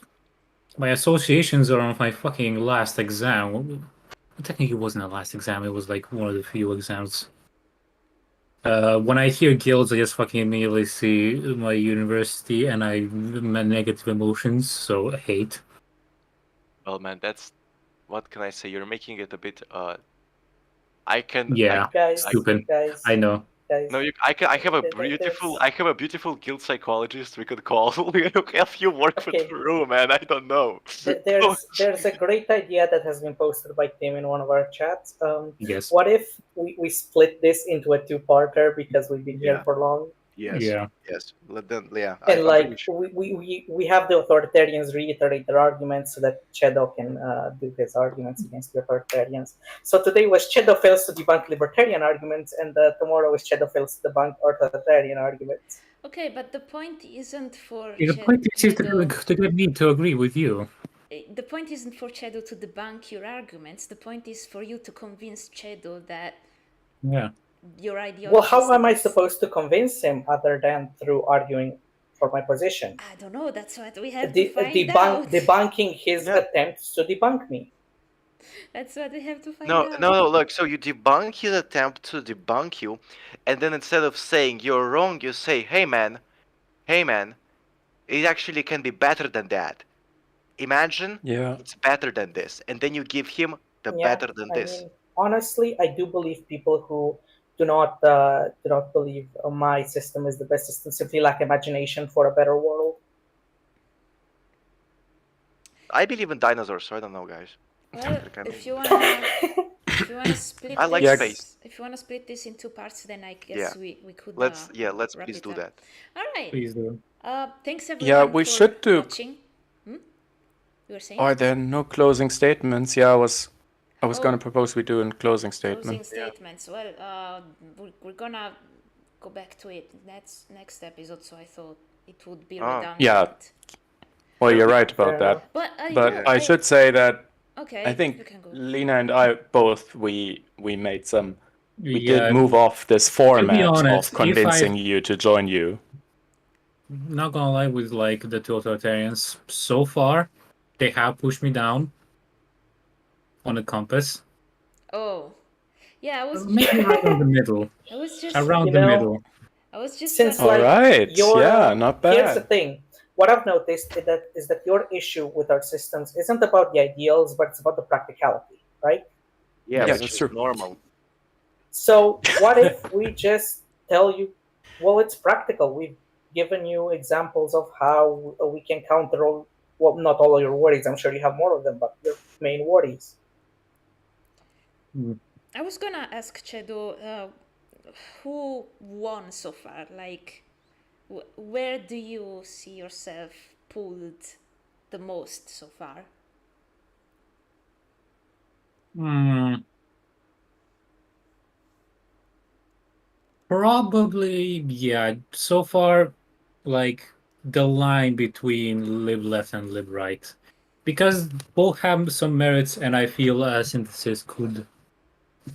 my associations are on my fucking last exam. Technically, it wasn't the last exam. It was like one of the few exams. When I hear guilds, I just fucking immediately see my university and my negative emotions, so hate. Well, man, that's what can I say? You're making it a bit. I can. Yeah, Guys, stupid. guys, I know. guys. No, I have a beautiful guild psychologist we could call. We could help you work Okay. through, man. I don't know. There's a great idea that has been posted by Tim in one of our chats. Yes. What if we split this into a two-parter because we've been here Yeah. for long? Yes. Yeah. Yes. Yeah. And I'm like pretty sure. we have the authoritarians reiterate their arguments so that Chedo can do his arguments against the authoritarians. So today was Chedo fails to debunk libertarian arguments, and tomorrow is Chedo fails to debunk authoritarian arguments. Okay, but the point isn't for The point is Chedo. to get me to agree with you. The point isn't for Chedo to debunk your arguments. The point is for you to convince Chedo that Yeah. your ideology. Well, how am I supposed to convince him other than through arguing for my position? I don't know. That's what we have to find out. Debunking his attempts to debunk me. That's what we have to find No, out. no. Look, so you debunk his attempt to debunk you, and then instead of saying you're wrong, you say, hey man, it actually can be better than that. Imagine it's better than this, and then you give him the better than this. Mean, honestly, I do believe people who do not believe my system is the best system simply lack imagination for a better world. I believe in dinosaurs, so I don't know, guys. Well, if you wanna split, I like space. If you wanna split this in two parts, then I guess we could. Let's please do that. All right. Please do. Thanks everyone. Yeah, we for should do. Watching. You were saying? Are there no closing statements? Yeah, I was going to propose we do a closing statement. Closing statements. Well, we're gonna go back to it next episode, so I thought it would be redundant. Yeah. Well, you're right about that. But I should say that okay, I think Lina and I both we made some. We Yeah, did move off this format honest, of convincing you to join you. Not gonna lie, with like the two authoritarians, so far, they have pushed me down on the compass. Oh, yeah, I was Maybe right in the middle. I was just Around the middle. I was just Since All right. Yeah, not bad. Here's the thing. What I've noticed is that your issue with our systems isn't about the ideals, but it's about the practicality, right? Yeah, Yeah, which that's is true. normal. So what if we just tell you, well, it's practical. We've given you examples of how we can counter well, not all of your worries. I'm sure you have more of them, but your main worries. I was gonna ask Chedo, who won so far? Like, where do you see yourself pulled the most so far? Probably, yeah. So far, like the line between lib-left and lib-right, because both have some merits, and I feel synthesis could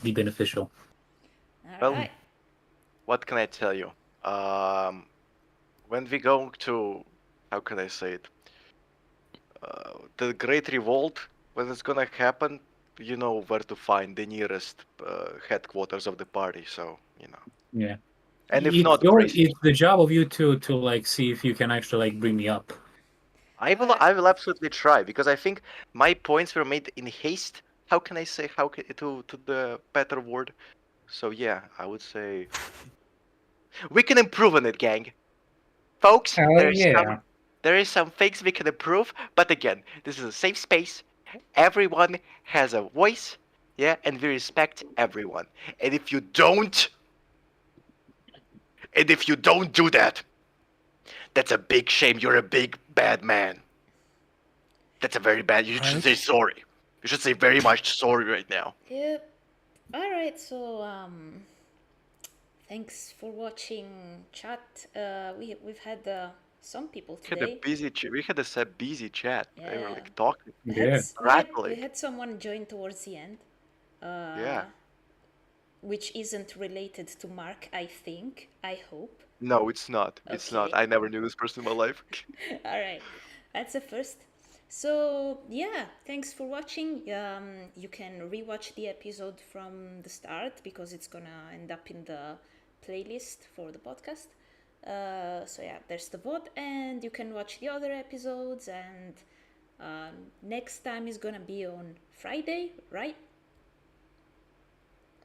be beneficial. All Well, right. what can I tell you? When we go to, how can I say it? The Great Revolt, when it's gonna happen, you know where to find the nearest headquarters of the party. So Yeah. And if It's not, it's the job of you to like see if you can actually like bring me up. I will absolutely try, because I think my points were made in haste. How can I say to the better word? So yeah, I would say we can improve on it, gang. Folks, Yeah. there is some things we can improve, but again, this is a safe space. Everyone has a voice, yeah, and we respect everyone. And if you don't do that, that's a big shame. You're a big bad man. That's a very bad. You should say sorry. You should say very much sorry right now. Yep. All right. So thanks for watching, chat. We've had some people today. We had a busy chat. They were Yeah. like talking. Yeah. We had someone join towards the end. Yeah. Which isn't related to Mark, I think. I hope. No, it's not. It's not. Okay. I never knew this person in my life. All right, that's a first. So yeah, thanks for watching. You can rewatch the episode from the start because it's gonna end up in the playlist for the podcast. So yeah, there's the VOD, and you can watch the other episodes. And next time is gonna be on Friday, right?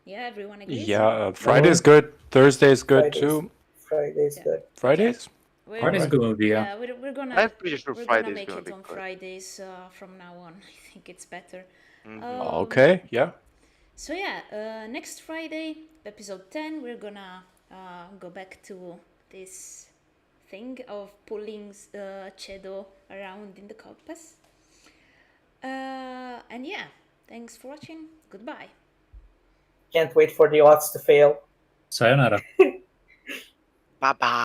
Yeah, everyone agrees. Yeah, Friday's good. Thursday's good too. Friday's good. Fridays? Friday's gonna be, yeah. We're gonna. I'm pretty sure we're Friday's gonna make gonna it be on good. Fridays from now on. I think it's better. Okay, yeah. So yeah, next Friday, episode 10, we're gonna go back to this thing of pulling Chedo around in the compass. And yeah, thanks for watching. Goodbye. Can't wait for the odds to fail. Sayonara. Bye bye.